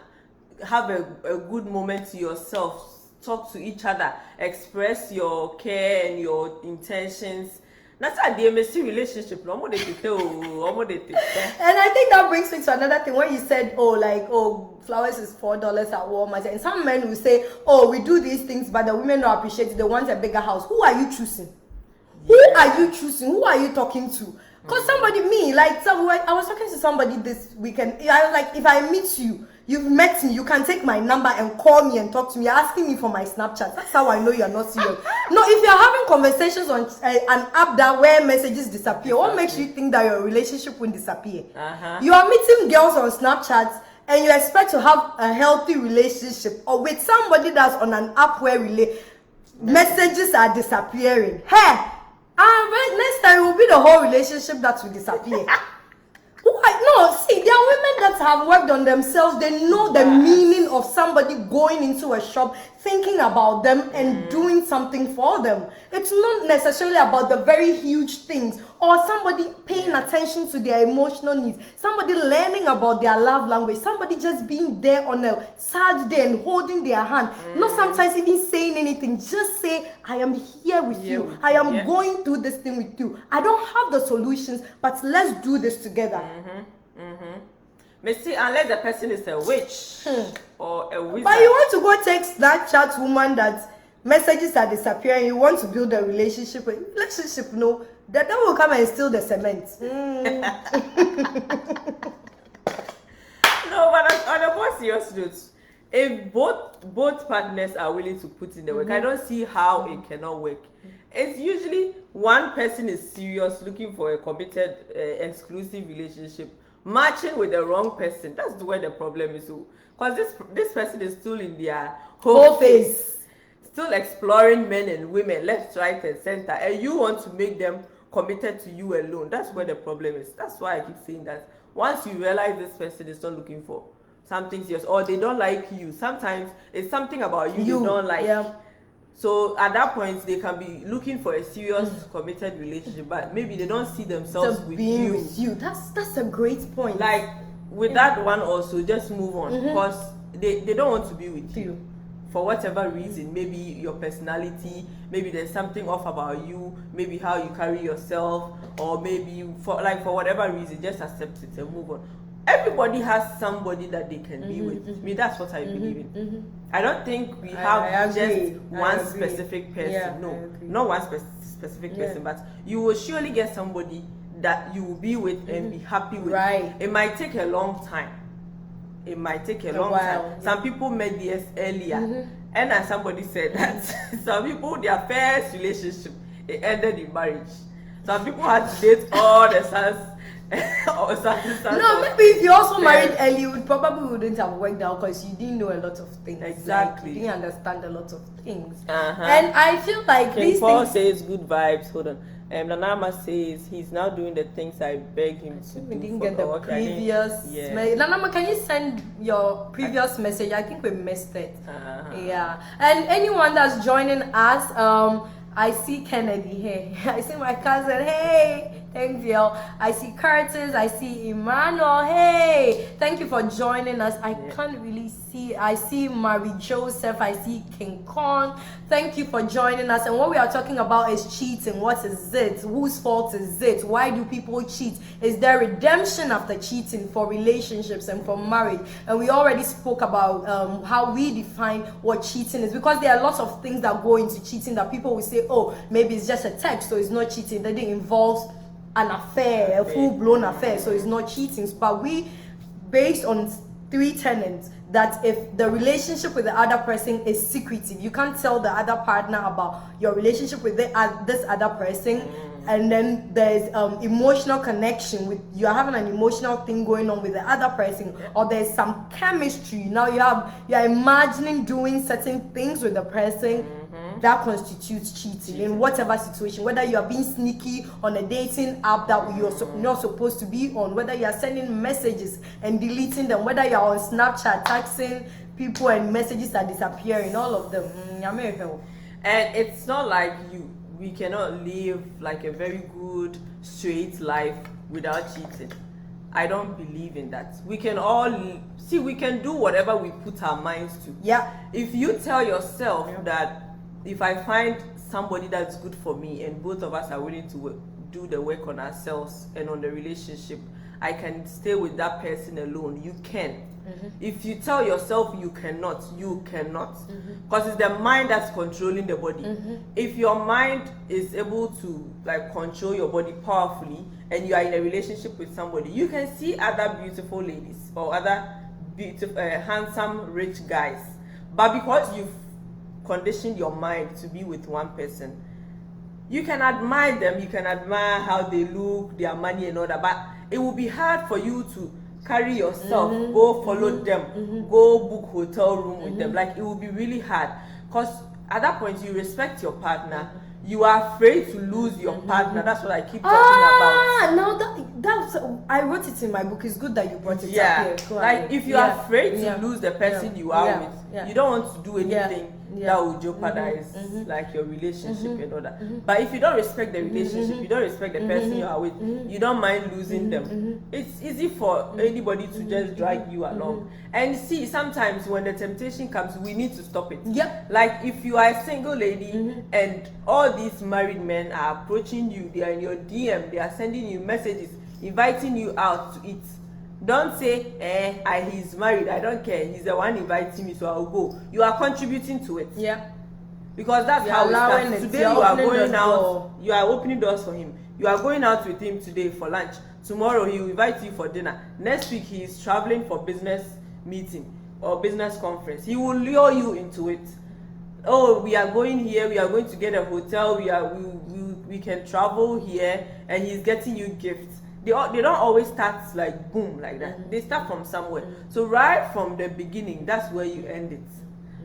Have a good moment to yourself. Talk to each other. Express your care and your intentions. That's a DMSC relationship. And I think that brings me to another thing. When you said, flowers is $4 at Walmart, and some men will say, we do these things, but the women don't appreciate it. They want a bigger house. Who are you choosing? Who are you choosing? Who are you talking to? Because I was talking to somebody this weekend. I was like, if I meet you, you've met me, you can take my number and call me and talk to me. You're asking me for my Snapchat. That's how I know you're not serious. No, if you're having conversations on an app where messages disappear, what makes you think that your relationship will disappear? You are meeting girls on Snapchat and you expect to have a healthy relationship, or with somebody that's on an app where messages are disappearing. Next time it will be the whole relationship that will disappear. No, see, there are women that have worked on themselves. They know the meaning of somebody going into a shop, thinking about them and doing something for them. It's not necessarily about the very huge things, or somebody paying attention to their emotional needs, somebody learning about their love language, somebody just being there on a sad day and holding their hand, not sometimes even saying anything, just say, I am here with you. I am going through this thing with you. I don't have the solutions, but let's do this together. Missy, unless the person is a witch or a wizard. But you want to go text that chat woman that messages are disappearing, you want to build a relationship with. No, that will come and steal the cement. No, but on a more serious note, if both partners are willing to put in the work, I don't see how it cannot work. It's usually one person is serious, looking for a committed, exclusive relationship, matching with the wrong person. That's where the problem is. Because this person is still in their whole face, still exploring men and women left, right, and center, and you want to make them committed to you alone. That's where the problem is. That's why I keep saying that once you realize this person is not looking for something serious, or they don't like you, sometimes it's something about you they don't like. So at that point, they can be looking for a serious, committed relationship, but maybe they don't see themselves with you. That's a great point. Like with that one also, just move on, because they don't want to be with you for whatever reason. Maybe your personality, maybe there's something off about you, maybe how you carry yourself, or maybe for whatever reason, just accept it and move on. everybody has somebody that they can be with. Me, that's what I believe in. I don't think we have just one specific person. No, not one specific person, but you will surely get somebody that you will be with and be happy with. Right. It might take a long time. It might take a long time. Some people met theirs earlier, and as somebody said that some people, their first relationship, it ended in marriage. Some people had to date all the sons. No, maybe if you also married early, you probably wouldn't have worked out because you didn't know a lot of things. Exactly. Like, you didn't understand a lot of things. And I feel like these Paul things... says good vibes. Hold on. Nanama says he's now doing the things I begged him to do. We didn't get the previous. Nanama, can you send your previous message? I think we missed it. Yeah. And anyone that's joining us, I see Kennedy. Hey, I see my cousin. Hey, thank you. I see Curtis. I see Emmanuel. Hey, thank you for joining us. I can't really see. I see Mary Joseph. I see King Kong. Thank you for joining us. And what we are talking about is cheating. What is it? Whose fault is it? Why do people cheat? Is there redemption after cheating for relationships and for marriage? And we already spoke about how we define what cheating is, because there are lots of things that go into cheating that people will say, oh, maybe it's just a text, so it's not cheating. That it involves an affair, a full-blown affair, so it's not cheating. But we, based on 3 tenets, that if the relationship with the other person is secretive, you can't tell the other partner about your relationship with this other person, and then there's emotional connection with, you're having an emotional thing going on with the other person, or there's some chemistry. Now you're imagining doing certain things with the person. That constitutes cheating in whatever situation, whether you are being sneaky on a dating app that you're not supposed to be on, whether you are sending messages and deleting them, whether you're on Snapchat texting people and messages are disappearing, all of them. And it's not like we cannot live like a very good straight life without cheating. I don't believe in that. We can all see, we can do whatever we put our minds to. Yeah. If you tell yourself that if I find somebody that's good for me and both of us are willing to do the work on ourselves and on the relationship, I can stay with that person alone. You can. If you tell yourself you cannot, you cannot. Because it's the mind that's controlling the body. If your mind is able to like control your body powerfully and you are in a relationship with somebody, you can see other beautiful ladies or other beautiful, handsome, rich guys. But because you've conditioned your mind to be with one person, you can admire them, you can admire how they look, their money and all that, but it will be hard for you to carry yourself, go follow them, go book hotel room with them. Like, it will be really hard, because at that point you respect your partner. You are afraid to lose your partner. That's what I keep talking about. No, that's I wrote it in my book. It's good that you brought it up here. Like, if you are afraid to lose the person you are with, you don't want to do anything that will jeopardize like your relationship and all that. But if you don't respect the relationship, you don't respect the person you are with, you don't mind losing them. It's easy for anybody to just drag you along. And see, sometimes when the temptation comes, we need to stop it. Like, if you are a single lady and all these married men are approaching you, they are in your DM, they are sending you messages, inviting you out to eat. Don't say, he's married, I don't care, he's the one inviting me, so I'll go. You are contributing to it. Because that's how it starts. Today you are going out, you are opening doors for him. You are going out with him today for lunch. Tomorrow he will invite you for dinner. Next week he is traveling for business meeting or business conference. He will lure you into it. Oh, we are going here, we are going to get a hotel, we can travel here, and he's getting you gifts. They don't always start like boom like that. They start from somewhere. So right from the beginning, that's where you end it.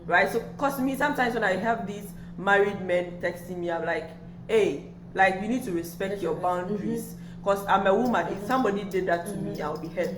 Right? So cause me, sometimes when I have these married men texting me, I'm like, hey, like, you need to respect your boundaries. Because I'm a woman. If somebody did that to me, I'll be hurt.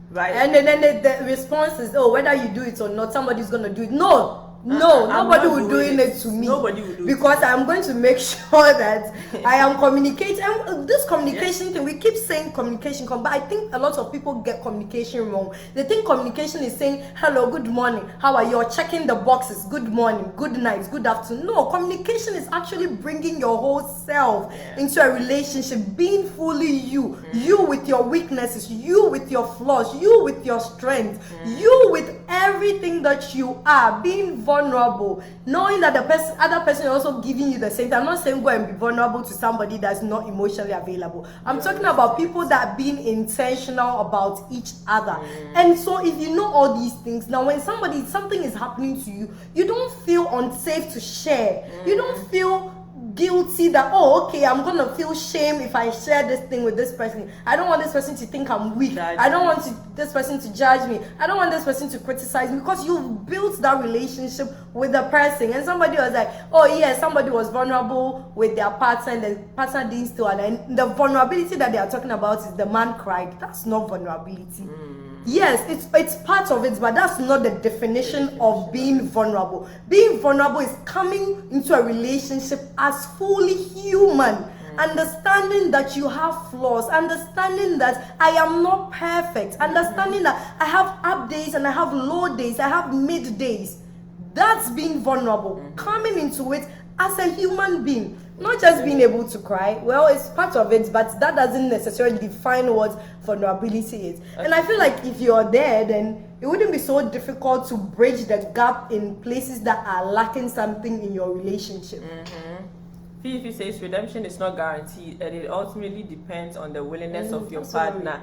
Right? And then the response is, oh, whether you do it or not, somebody's gonna do it. No! No, nobody will doing it to me. Nobody will do because it. I'm going to make sure that I am communicating. And this communication thing, we keep saying communication, but I think a lot of people get communication wrong. They think communication is saying hello, good morning, how are you? Or checking the boxes, good morning, good night, good afternoon. No, communication is actually bringing your whole self into a relationship, being fully you, you with your weaknesses, you with your flaws, you with your strength, you with everything that you are, being vulnerable, knowing that the other person is also giving you the same thing. I'm not saying go and be vulnerable to somebody that's not emotionally available. I'm talking about people that are being intentional about each other. And so if you know all these things, now when something is happening to you, you don't feel unsafe to share. You don't feel guilty that, oh, okay, I'm gonna feel shame if I share this thing with this person. I don't want this person to think I'm weak. I don't want this person to judge me. I don't want this person to criticize me, because you've built that relationship with the person. And somebody was like, oh yeah, somebody was vulnerable with their partner and the partner didn't still, and the vulnerability that they are talking about is the man cried. That's not vulnerability. Yes, it's part of it, but that's not the definition of being vulnerable. Being vulnerable is coming into a relationship as fully human, understanding that you have flaws, understanding that I am not perfect, understanding that I have up days and I have low days, I have mid days. That's being vulnerable, coming into it as a human being. Not just being able to cry. Well, it's part of it, but that doesn't necessarily define what vulnerability is. And I feel like if you're there, then it wouldn't be so difficult to bridge the gap in places that are lacking something in your relationship. Fifi says redemption is not guaranteed, and it ultimately depends on the willingness of your partner.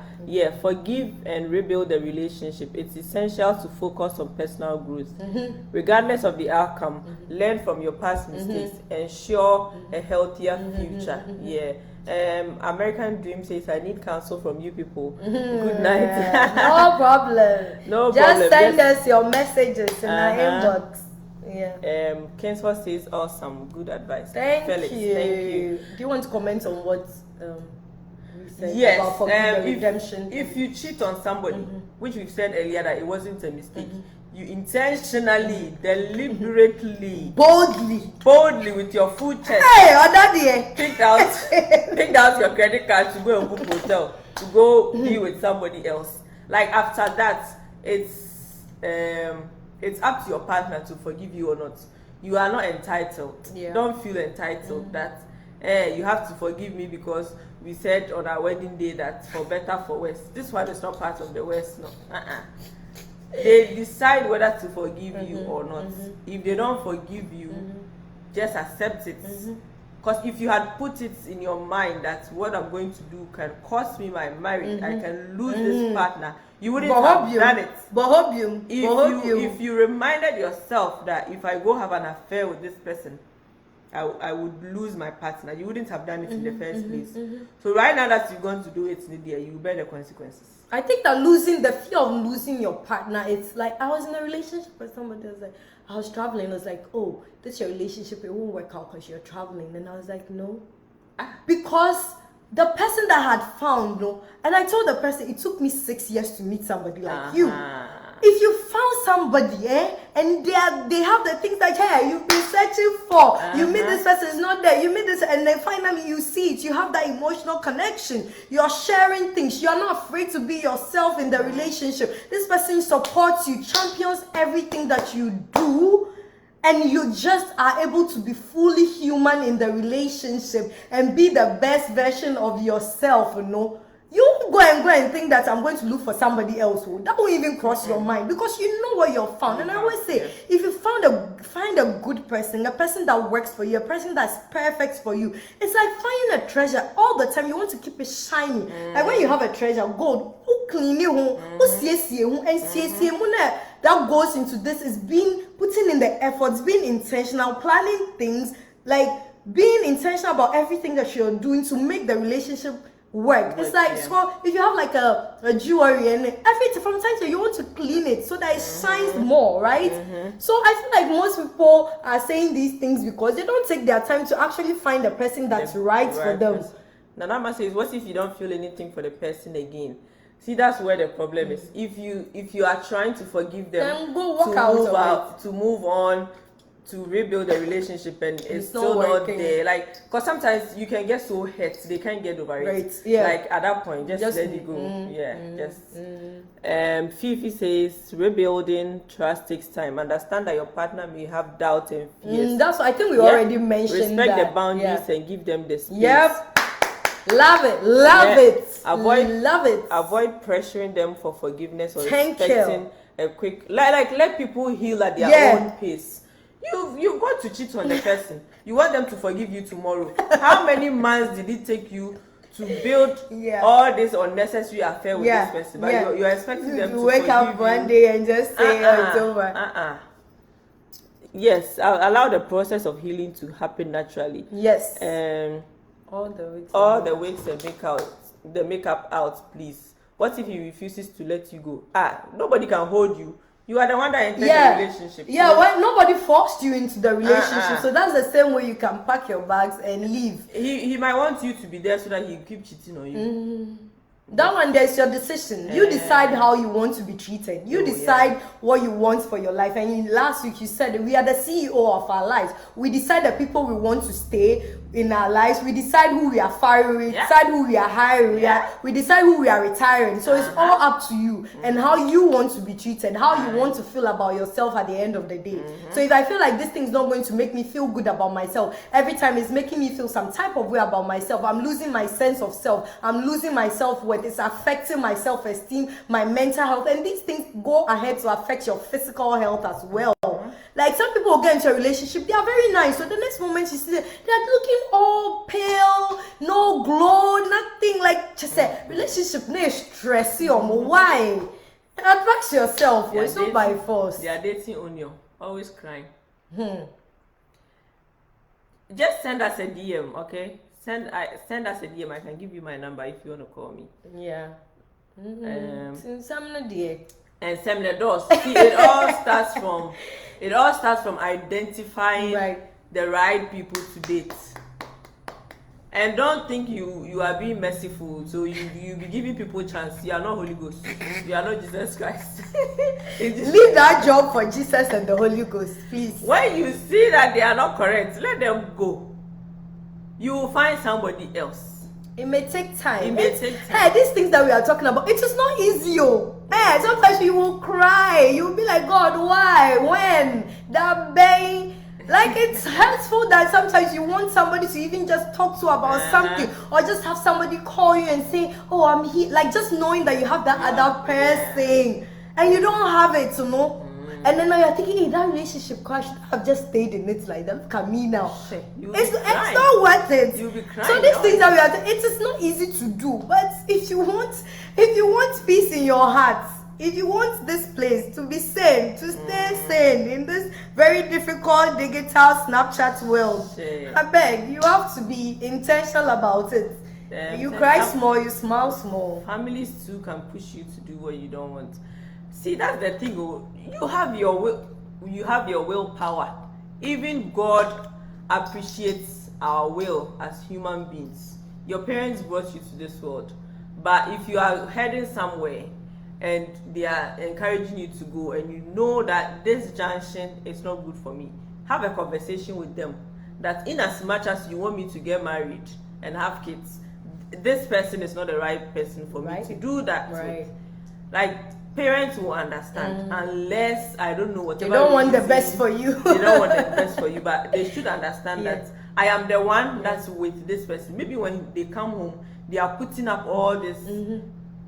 Forgive and rebuild the relationship. It's essential to focus on personal growth. Regardless of the outcome, learn from your past mistakes. Ensure a healthier future. American Dream says, I need counsel from you people. Good night. No problem. No Just problem. Send us your messages in our inbox. Kinsford says, awesome, good advice. Thank Felix, you. Thank you. Do you want to comment on what we said about forgiving redemption? If you cheat on somebody, which we said earlier that it wasn't a mistake, you intentionally, deliberately, boldly with your full chest, picked out your credit card to go and book hotel, to go be with somebody else. Like after that, it's up to your partner to forgive you or not. You are not entitled. Don't feel entitled that you have to forgive me because we said on our wedding day that for better, for worse. This one is not part of the worst. No. They decide whether to forgive you or not. If they don't forgive you, just accept it. Because if you had put it in your mind that what I'm going to do can cost me my marriage, I can lose this partner, you wouldn't have done it. If you reminded yourself that if I go have an affair with this person, I would lose my partner, you wouldn't have done it in the first place. So right now that you're going to do it, Lydia, you bear the consequences. I think that the fear of losing your partner, it's like, I was in a relationship with somebody that was like, I was traveling, I was like, oh, this your relationship, it won't work out because you're traveling. And I was like, no. Because the person that I had found, no, and I told the person, it took me 6 years to meet somebody like you. If you found somebody, and they have the things that, hey, you've been searching for, you meet this person, it's not there, you meet this, and then finally you see it, you have that emotional connection, you're sharing things, you're not afraid to be yourself in the relationship. This person supports you, champions everything that you do, and you just are able to be fully human in the relationship and be the best version of yourself, you know. You go and think that I'm going to look for somebody else. That won't even cross your mind, because you know what you're found. And I always say, if you find a good person, a person that works for you, a person that's perfect for you, it's like finding a treasure all the time. You want to keep it shiny. Like when you have a treasure, gold, who clean it, and that goes into this is putting in the efforts, being intentional, planning things, like being intentional about everything that you're doing to make the relationship work. It's like, so if you have like a jewelry and everything, from time to time you want to clean it so that it shines more, right? So I feel like most people are saying these things because they don't take their time to actually find a person that's right for them. Nanama says, what if you don't feel anything for the person again? See, that's where the problem is. If you are trying to forgive them, then go walk out to move on, to rebuild the relationship, and it's still not there. Like, because sometimes you can get so hurt, they can't get over it. Right. Yeah. Like at that point, just let it go. Fifi says rebuilding trust takes time. Understand that your partner may have doubt and fears. That's what I think we already mentioned. Respect the boundaries and give them the space. Yep. Love it. Love it. Avoid pressuring them for forgiveness or expecting a quick let people heal at their own pace. You've got to cheat on the person. You want them to forgive you tomorrow. How many months did it take you to build all this unnecessary affair with this person? But you're expecting them to wake up one day and just say it's over. Yes, allow the process of healing to happen naturally. Yes. All the wigs and makeup out, please. What if he refuses to let you go? Nobody can hold you. You are the one that entered the relationship. Yeah, well, nobody forced you into the relationship. So that's the same way you can pack your bags and leave. He might want you to be there so that he keep cheating on you. That one, there's your decision. You decide how you want to be treated. You decide what you want for your life. And last week you said we are the CEO of our lives. We decide the people we want to stay in our lives. We decide who we are firing. We decide who we are hiring. We decide who we are retiring. So it's all up to you and how you want to be treated, how you want to feel about yourself at the end of the day. So if I feel like this thing's not going to make me feel good about myself, every time it's making me feel some type of way about myself, I'm losing my sense of self. I'm losing my self-worth. It's affecting my self-esteem, my mental health, and these things go ahead to affect your physical health as well. Like some people will get into a relationship, they are very nice, so the next moment you see them, they're looking all pale, no glow, nothing. Like just say relationship no stressy or why? Attract yourself, it's not by force. They are dating on you, always crying. Just send us a DM, okay? Send us a DM. I can give you my number if you want to call me. Yeah. And send the doors. See, it all starts from identifying the right people to date. And don't think you are being merciful, so you be giving people chance. You are not Holy Ghost. You are not Jesus Christ. Leave that job for Jesus and the Holy Ghost, please. When you see that they are not correct, let them go. You will find somebody else. It may take time. Hey, these things that we are talking about, it is not easy. Hey, sometimes you will cry. You'll be like, God, why? When? That bang. Like, it's hurtful that sometimes you want somebody to even just talk to about something, or just have somebody call you and say, oh, I'm here. Like, just knowing that you have that other person and you don't have it, you know. And then now you're thinking, hey, that relationship crashed. I've just stayed in it like that. Look at me now. It's not worth it. You'll be crying. So these things that we are, it is not easy to do. But if you want peace in your heart, if you want this place to be sane, to stay sane in this very difficult digital Snapchat world, I beg, you have to be intentional about it. You cry small, you smile small. Families too can push you to do what you don't want. See, that's the thing. You have your will. You have your willpower. Even God appreciates our will as human beings. Your parents brought you to this world, but if you are heading somewhere and they are encouraging you to go, and you know that this junction is not good for me, have a conversation with them. That in as much as you want me to get married and have kids, this person is not the right person for me to do that. Like, parents will understand, unless I don't know whatever. They don't want the best for you. They don't want the best for you, but they should understand that I am the one that's with this person. Maybe when they come home, they are putting up all this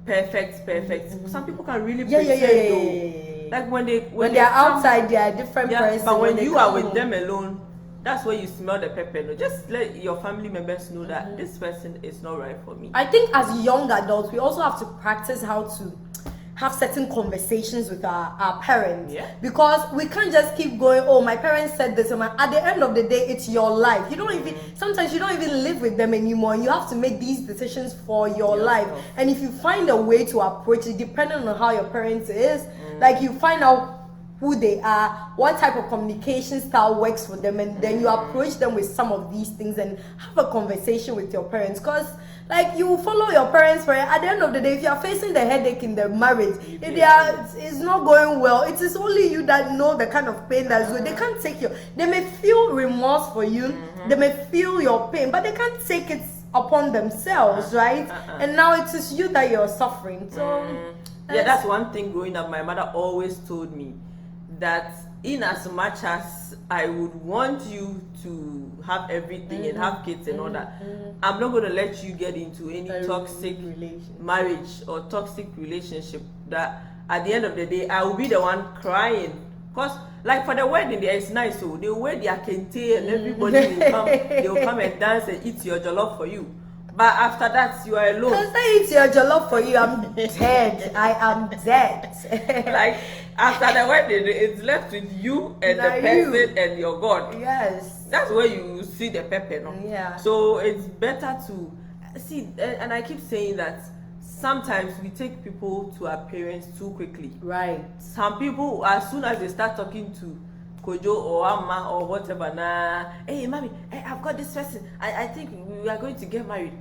perfect. Some people can really pretend. Like when they are outside, they are a different person. But when you are with them alone, that's where you smell the pepper. No, just let your family members know that this person is not right for me. I think as young adults, we also have to practice how to have certain conversations with our parents, because we can't just keep going, oh, my parents said this, and at the end of the day, it's your life. You don't even, sometimes you don't even live with them anymore, and you have to make these decisions for your life. And if you find a way to approach it, depending on how your parents is, like you find out who they are, what type of communication style works for them, and then you approach them with some of these things and have a conversation with your parents. Because like you follow your parents for at the end of the day, if you are facing the headache in the marriage, it's not going well. It is only you that know the kind of pain that's going. They can't take you. They may feel remorse for you. They may feel your pain, but they can't take it upon themselves, right? And now it is you that you're suffering. So yeah, that's one thing growing up. My mother always told me that in as much as I would want you to have everything and have kids and all that, I'm not going to let you get into any toxic marriage or toxic relationship that at the end of the day I will be the one crying. Because like for the wedding there, it's nice, so they wear their kente and everybody will come, they will come and dance and eat your jollof for you. But after that, you are alone. Because I eat your jollof for you, I'm dead. I am dead. Like after the wedding, it's left with you and the person and your God. Yes. That's where you see the pepper, no? Yeah. So it's better to see, and I keep saying that sometimes we take people to our parents too quickly. Right. Some people, as soon as they start talking to Kojo or Amma or whatever, hey mommy, hey, I've got this person. I think we are going to get married.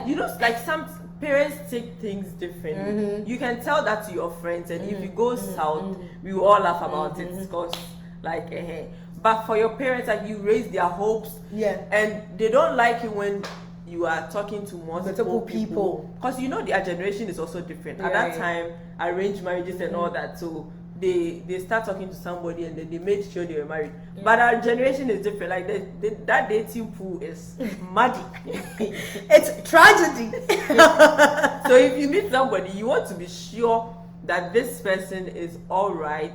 You know, like some parents take things differently. You can tell that to your friends, and if you go south, we will all laugh about it because, like, but for your parents, like you raise their hopes, and they don't like it when you are talking to multiple people because you know their generation is also different. At that time, arranged marriages and all that, so they start talking to somebody and then they made sure they were married. But our generation is different. Like that dating pool is muddy. It's tragedy. So if you meet somebody, you want to be sure that this person is all right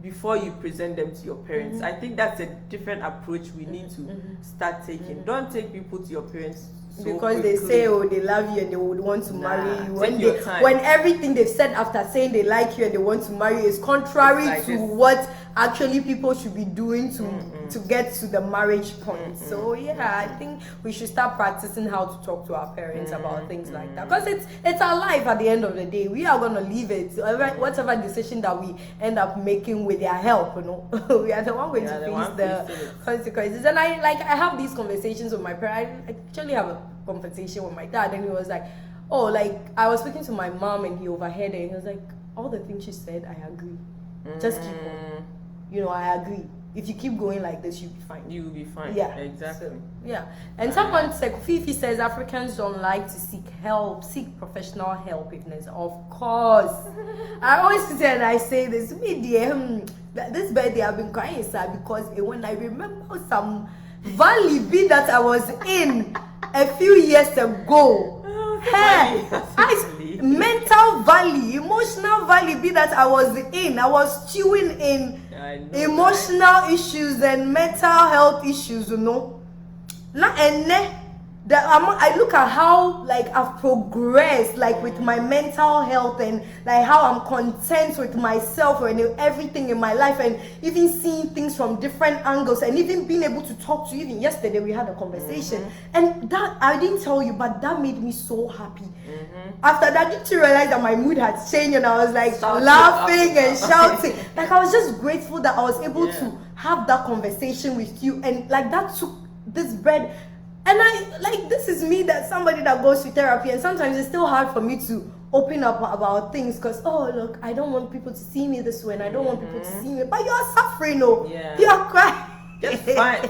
before you present them to your parents. I think that's a different approach we need to start taking. Don't take people to your parents because they say, oh, they love you and they would want to marry you. When everything they've said after saying they like you and they want to marry you is contrary to what actually people should be doing to get to the marriage point. So yeah, I think we should start practicing how to talk to our parents about things like that, because it's our life. At the end of the day, we are going to leave it. Whatever decision that we end up making with their help, you know, we are the one going to face the consequences. And I have these conversations with my parents. I actually have a conversation with my dad, and he was like, oh, like I was speaking to my mom and he overheard it, and he was like, all the things she said, I agree. Just keep on. You know, I agree. If you keep going like this, you'll be fine. You will be fine. Yeah, exactly. So, yeah. And someone said, Fifi says Africans don't like to seek professional help. Of course. I always sit there and I say this, this birthday I've been crying inside because when I remember some valley bit that I was in a few years ago. Mental valley, emotional valley be that I was in. I was chewing in emotional issues and mental health issues, you know. I look at how like I've progressed like with my mental health and like how I'm content with myself and everything in my life, and even seeing things from different angles, and even being able to talk to you. Even yesterday we had a conversation, and that I didn't tell you, but that made me so happy. After that, did you realize that my mood had changed and I was like laughing and shouting? Like I was just grateful that I was able to have that conversation with you, and like that took this bread. And I like, this is me, that somebody that goes to therapy, and sometimes it's still hard for me to open up about things because, oh look, I don't want people to see me this way and I don't want people to see me, but you're suffering, you are crying. Just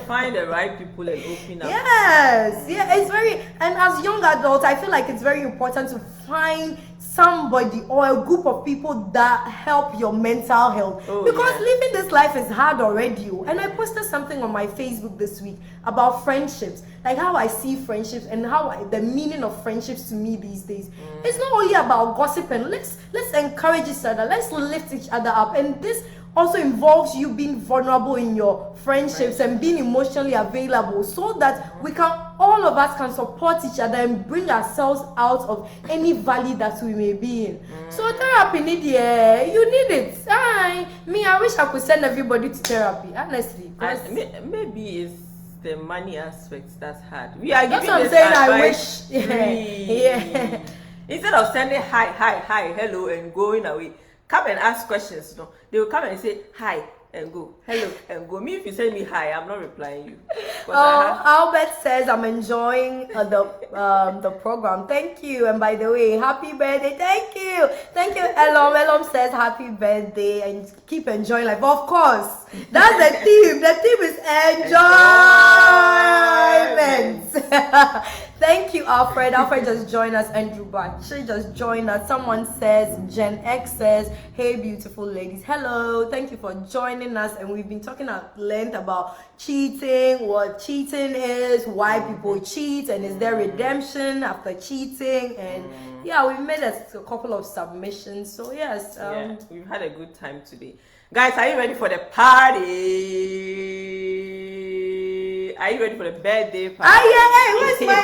find the right people and open up. Yes, it's very, and as young adults, I feel like it's very important to find somebody or a group of people that help your mental health, because living this life is hard already. And I posted something on my Facebook this week about friendships, like how I see friendships and how the meaning of friendships to me these days. It's not only about gossip, and let's encourage each other, let's lift each other up, and this also involves you being vulnerable in your friendships and being emotionally available, so that all of us can support each other and bring ourselves out of any valley that we may be in. So therapy you need it. I wish I could send everybody to therapy, honestly. Maybe it's the money aspect that's hard. We are giving this advice. I wish. Instead of sending hi, hello, and going away, come and ask questions. You know, they will come and say hi and go, hello and go. Me, if you send me hi, I'm not replying you. Albert says I'm enjoying the program. Thank you. And by the way, happy birthday. Thank you. Elom. Elom says happy birthday and keep enjoying life. Of course, that's the theme. The theme is enjoyment. Thank you, Alfred. Alfred just joined us. Andrew Bachi just joined us. Someone says, Gen X says, hey, beautiful ladies. Hello. Thank you for joining us. And we've been talking at length about cheating, what cheating is, why people cheat, and is there redemption after cheating. And yeah, we made a couple of submissions. So yes. Yeah, we've had a good time today. Guys, are you ready for the party? Are you ready for the birthday party? Where's my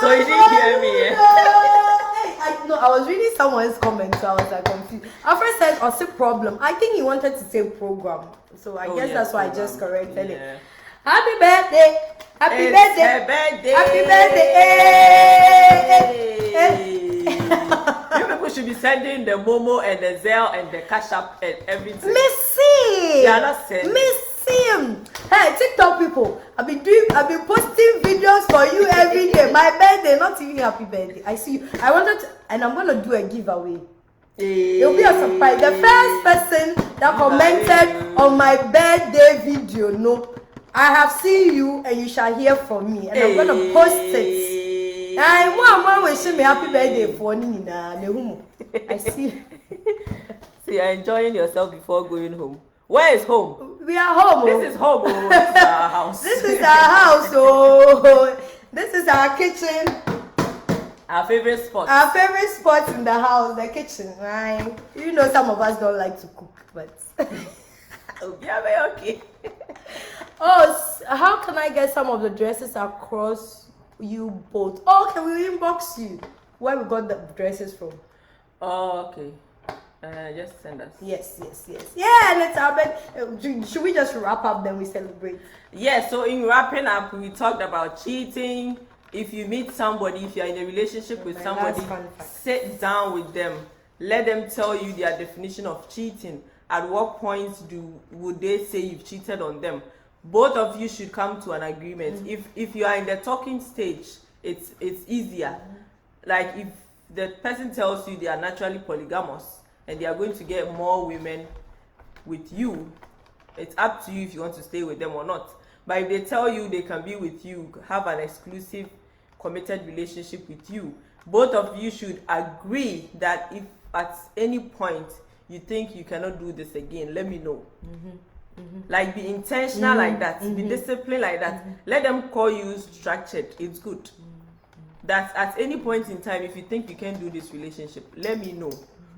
So you didn't hear me, I was reading someone's comment, so I was like confused. Alfred said, "What's the problem?" I think he wanted to say program, so I guess that's why I just corrected it. Happy birthday! Happy birthday! Happy birthday! You people should be sending the Momo and the Zelle and the Cash App and everything. Missy! They are not sending. Hey, TikTok people, I've been posting videos for you every day. My birthday, not even happy birthday. I see you. I wanted to, and I'm gonna do a giveaway. It'll be a surprise. The first person that commented on my birthday video, no, I have seen you and you shall hear from me, and I'm gonna post it. And one wishing me happy birthday for Nina. I see. So you're enjoying yourself before going home. Where is home? We are home. This is home. Oh. This is our house. This is our house. Oh, this is our kitchen. Our favorite spot. Our favorite spot in the house, the kitchen, right? You know, some of us don't like to cook, but yeah, okay. Oh, how can I get some of the dresses across you both? Oh, can we inbox you where we got the dresses from? Oh, okay. Just send us. Yes. Yeah, let's have it. Should we just wrap up, then we celebrate? Yeah, so in wrapping up, we talked about cheating. If you meet somebody, if you're in a relationship with somebody, sit down with them. Let them tell you their definition of cheating. At what point would they say you've cheated on them? Both of you should come to an agreement. If you are in the talking stage, it's easier. Like if the person tells you they are naturally polygamous, and they are going to get more women with you, it's up to you if you want to stay with them or not. But if they tell you they can be with you, have an exclusive, committed relationship with you, both of you should agree that if at any point you think you cannot do this again, let me know. Like be intentional like that, be disciplined like that. Let them call you structured. It's good. That at any point in time, if you think you can do this relationship, let me know.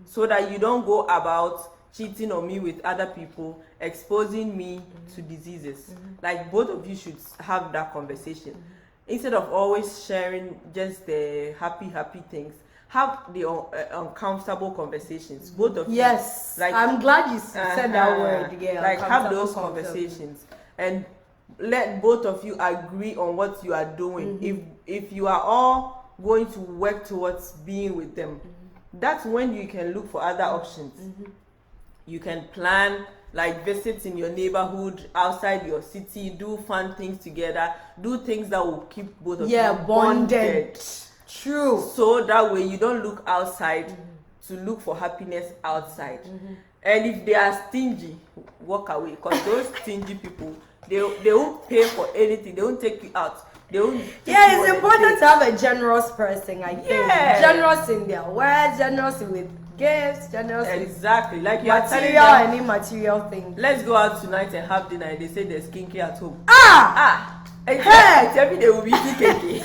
So that you don't go about cheating on me with other people, exposing me to diseases. Like both of you should have that conversation. Instead of always sharing just the happy things, have the uncomfortable conversations. Both of you. Yes, like, I'm glad you said that word. Yeah, like have those conversations and let both of you agree on what you are doing. If you are all going to work towards being with them, that's when you can look for other options. You can plan like visits in your neighborhood, outside your city, do fun things together, do things that will keep both of you bonded. True. So that way you don't look outside to look for happiness outside. And if they are stingy, walk away, because those stingy people, they won't pay for anything. They won't take you out. It's important to have a generous person, I think. Generous in their words, generous with gifts, generous exactly. Like you are telling them and immaterial things. Let's go out tonight and have dinner. They say there's skincare at home. Hey! Every day will be skincare.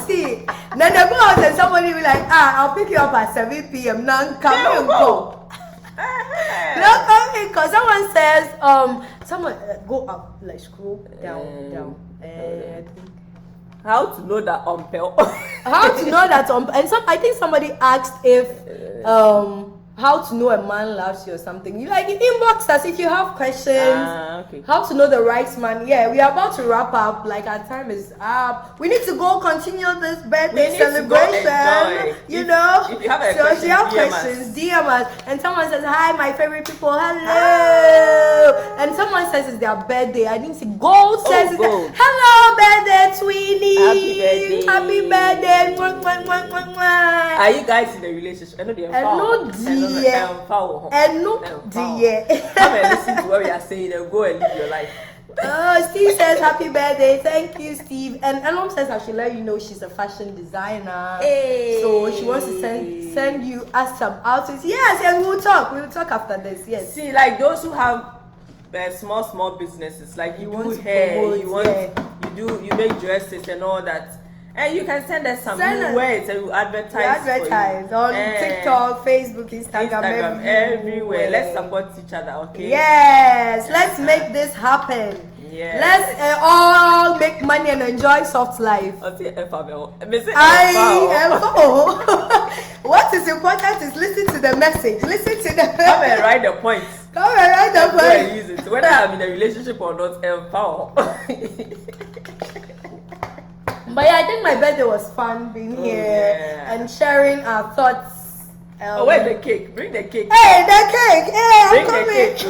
See, then they go out and somebody will be like, I'll pick you up at 7 p.m. Now come and go. Don't come in, because someone says, someone go up, like scroll down. How to know that umpel? How to know that and I think somebody asked if how to know a man loves you or something. You like inbox us if you have questions. Okay. How to know the right man. Yeah, we are about to wrap up. Like our time is up. We need to go continue this birthday celebration. You know. If you have a so question, if you have DM questions, us. DM us. And someone says, "Hi, my favorite people. Hello." And someone says it's their birthday. I didn't see Gold says it's Gold. hello birthday, Tweenie. Happy birthday. Happy birthday. Mwah, mwah, mwah, mwah, mwah. Are you guys in a relationship? I know the dear. Come and listen to what we are saying and go and live your life. Oh, Steve says happy birthday. Thank you, Steve. And Elom says I should let you know she's a fashion designer. Hey. So she wants to send you us some outfits. Yes, we'll talk. We'll talk after this. Yes. See, like those who have small businesses, like you do hair, you make dresses and all that. And you can send us some new words and we'll advertise on TikTok, Facebook, Instagram everywhere. Let's support each other, okay? Yes, let's make this happen. Yes. Let's all make money and enjoy soft life. What is important is listen to the message. Listen to the come and write the points. Come and write the points. And use it. Whether I'm in a relationship or not, empower. But yeah, I think my birthday was fun being here and sharing our thoughts. Where's the cake? Bring the cake. Hey, the cake! Hey, I'm coming. The cake.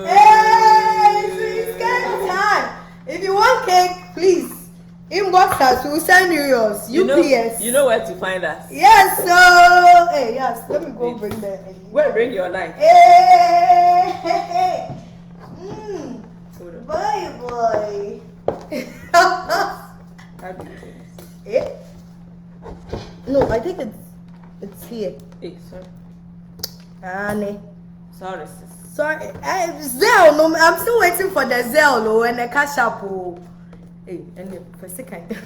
Hey, it's cake time. If you want cake, please inbox us. We'll send you yours. UPS. You know where to find us. Yes, so hey, yes. Let me go bring the. Well, bring your knife. Hey. Boy. Eh? No, I think it's here. Hey, sorry. Annie. Sorry, sis. Sorry. Zelle, no, I'm still waiting for the Zelle, no, and the cash app. Hey, and the first kind of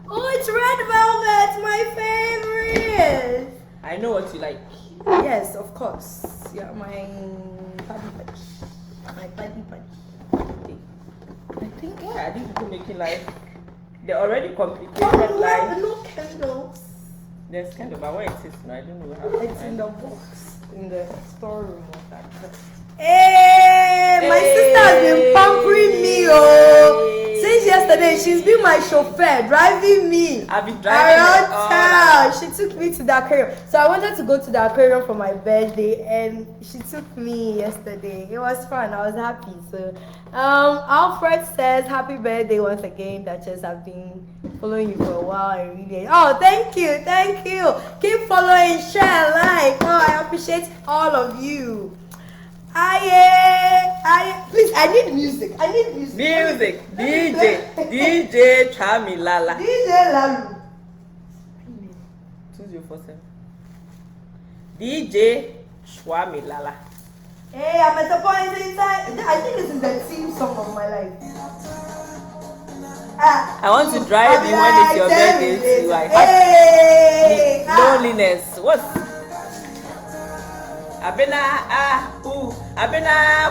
Oh, it's red velvet, my favorite. I know what you like. Yes, of course. Yeah, my buddy punch. My buddy punch. I think. Yeah, I think people making life. They're already complicated life. No candles. There's candle, but where it is, no, I don't know how. It's in the box in the storeroom of that. Hey, my sister has been pampering me, since yesterday. She's been my chauffeur, driving me I've been driving around town. She took me to the aquarium. So I wanted to go to the aquarium for my birthday, and she took me yesterday. It was fun. I was happy. So, Alfred says happy birthday once again, Duchess. I've been following you for a while. I really. Oh, thank you. Keep following, share, like. Oh, I appreciate all of you. Please, I need music. Music. DJ Chamilala. DJ Lalu. 2047. DJ Chamilala. Hey, I'm at the point inside. I think this is the theme song of my life. I want to drive you when it's your birthday too. Loneliness. What's Abena,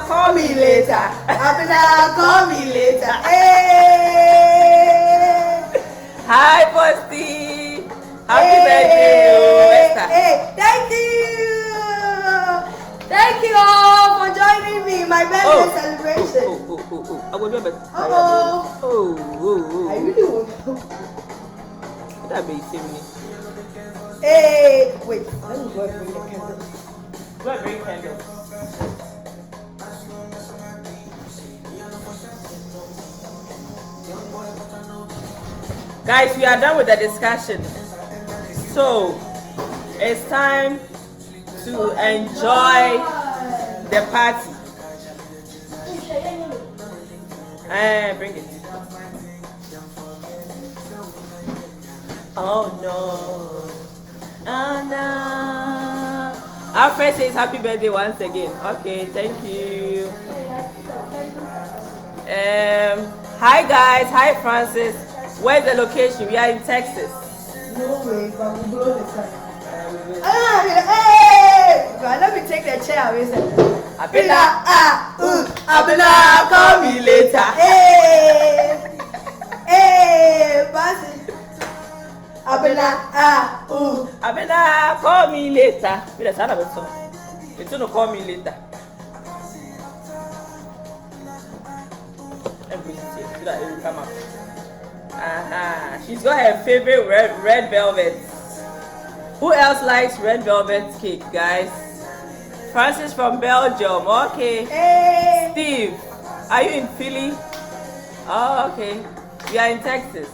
call me later. Call me later. Hey. Hi, Posty. Happy birthday, Esther. Hey, thank you all for joining me in my birthday celebration. I will do it. I really want to. That be me. Hey, wait. Let me go and bring the candle. Go and bring candles. Guys, we are done with the discussion. So, it's time to enjoy the party. Bring it. Oh no. Oh no. Our friend says happy birthday once again. Okay, thank you. Hi guys, hi Francis. Where's the location? We are in Texas. No way, but we blow the sun. Hey! Let me take the chair away. Abena, call me later. Hey, pass it. Abena, call me later. Wait, that's another song. It's gonna call me later. Everything so that it will come up. She's got her favorite red velvet. Who else likes red velvet cake, guys? Francis from Belgium. Okay. Hey. Steve, are you in Philly? Oh, okay. We are in Texas.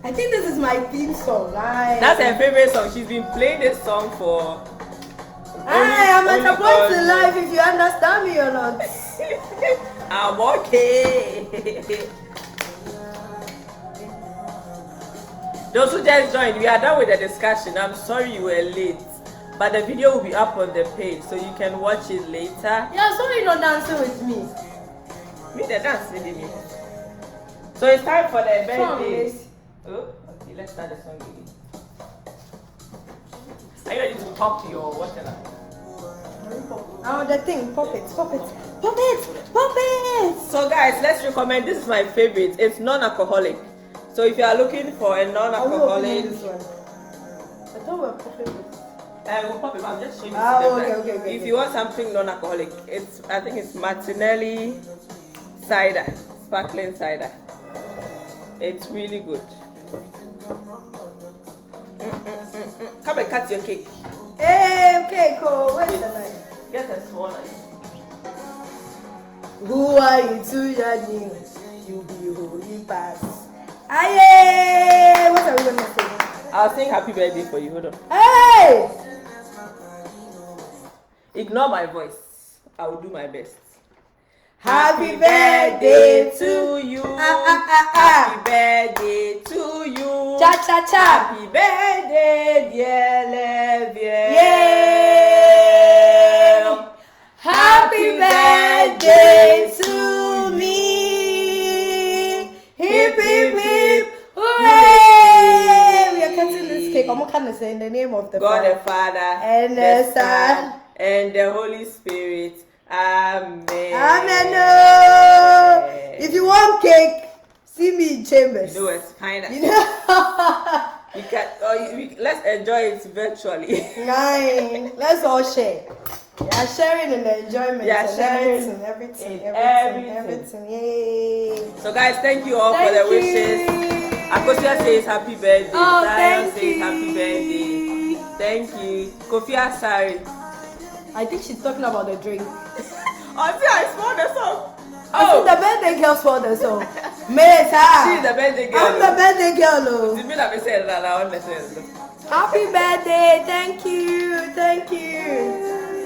I think this is my theme song. That's her favorite song. She's been playing this song for. I'm at a point in life if you understand me or not. I'm okay. Those who just joined, we are done with the discussion. I'm sorry you were late, but the video will be up on the page so you can watch it later. Yeah, sorry you're not dancing with me. Me the dance with me. So it's time for the birthday. Oh, okay, let's start the song again. Are you ready to pop your whatever? Oh, the thing, pop it. So guys, let's recommend. This is my favorite. It's non-alcoholic. So if you are looking for a non-alcoholic, this one. I thought we were popping this. We'll pop it. I'm just showing you. Okay. If you want something non-alcoholic, I think it's Martinelli cider, sparkling cider. It's really good. Come and cut your cake. Hey, okay, cool. Where's the knife? Get a small knife. Who are you to judge? You be holy pass. Aye! What are we gonna say? I'll sing happy birthday for you. Hold on. Hey! Ignore my voice. I will do my best. Happy birthday to you. Happy birthday to you. Cha cha cha. Happy birthday, dear Levielle. Yay! Happy birthday to me. Hip hip hip. Hooray! We are cutting this cake. I'm gonna say in the name of the God the Father and the Son and the Holy Spirit. Amen. Amen. No. If you want cake, see me in Chambers. You know it's fine. You know. You can. Let's enjoy it virtually. Nine. Let's all share. Yeah, sharing and the enjoyment. Yeah, and everything. Yay. So guys, thank you all for the wishes. Akosia says happy birthday. Oh, Zion thank says you. happy birthday. Thank you. Kofi Asari. I think she's talking about the drink. Oh, see, I smelled the song. Oh, the birthday girl for the song. Mesa. She's the birthday girl. I'm the birthday girl. You mean I said that I want to say. Happy birthday. Thank you. Thank you.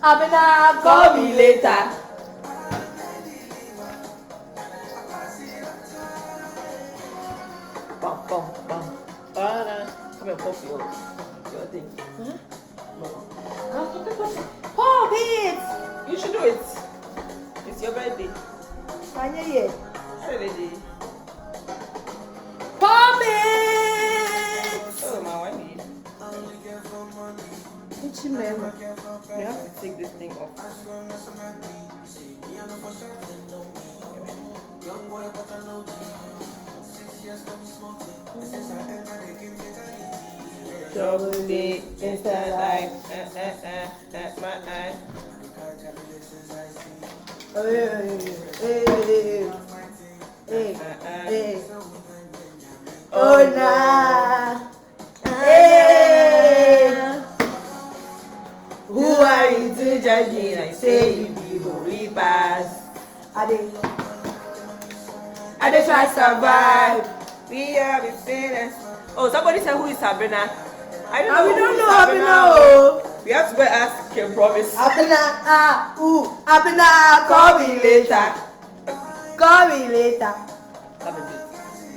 Abena, call me later. Come and pop your thing. Pop it. You should do it. It's your birthday. Kanye. Really? Pop it. Oh, my wife. You have to take this thing off. Double D inside life, my eye. Hey. Oh nah. Hey. Who are you to judge me? I say you be holy pass. I dey try survive. We are the sinners. Oh, somebody said who is Sabrina? I don't And know. we don't who know is Abena. We have to go ask Kim Promise. Abena, Abena, call me later. Call me later.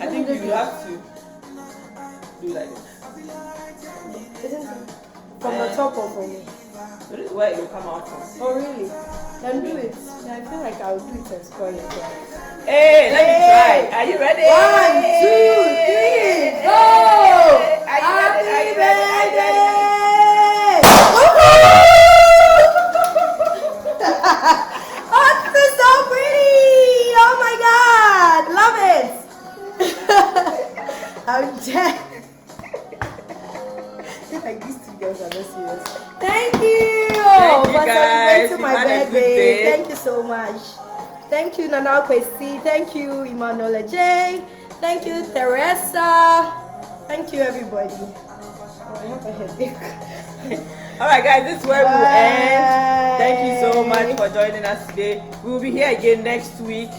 I think you have to do like this. From the top or from me? So this is where it will come out from. Oh really? Then do it. Yeah, I feel like I'll do it and spoil it. Hey, let me try. Are you ready? 1, 2, 3, go! Are you ready? Are you ready? Are you ready? I'm dead. Like these two girls are not serious. Thank you for celebrating my birthday. Thank you so much. Thank you, Nana Kwesi. Thank you, Emmanuel J. Thank you, Teresa. Thank you, everybody. Oh, I have a headache. Alright guys, this is where we'll end. Thank you so much for joining us today. We'll be here again next week.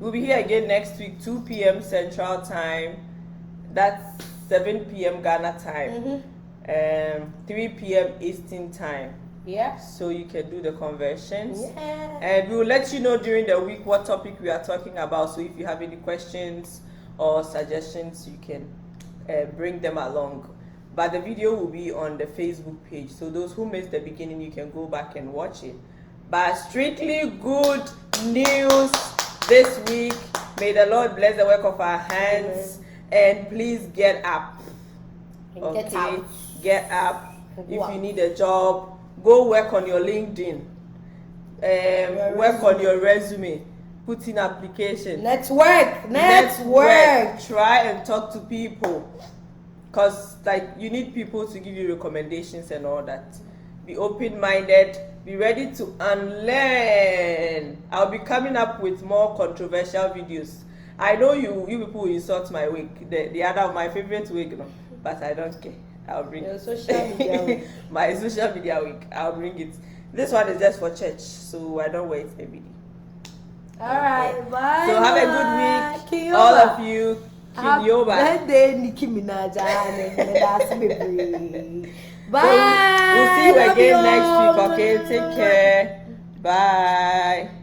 2 p.m. Central Time. That's 7 p.m. Ghana time. 3 p.m. Eastern Time. Yeah. So you can do the conversions. Yeah. And we will let you know during the week what topic we are talking about. So if you have any questions or suggestions, you can bring them along. But the video will be on the Facebook page. So those who missed the beginning, you can go back and watch it. But strictly good news this week. May the Lord bless the work of our hands. And please get up. Okay? Get up. If you need a job, go work on your LinkedIn. Work on your resume. Put in application. Network. Try and talk to people. Because like you need people to give you recommendations and all that. Be open-minded. Be ready to unlearn. I'll be coming up with more controversial videos. I know you people insult my wig, the other my favorite wig, no, but I don't care. I'll bring your social media wig. My social media wig. I'll bring it. This one is just for church, so I don't wear it every day. Alright, bye. So have a good week, all of you. Kinyoba. Bye. So we'll see you again next week. Okay, take care. Bye.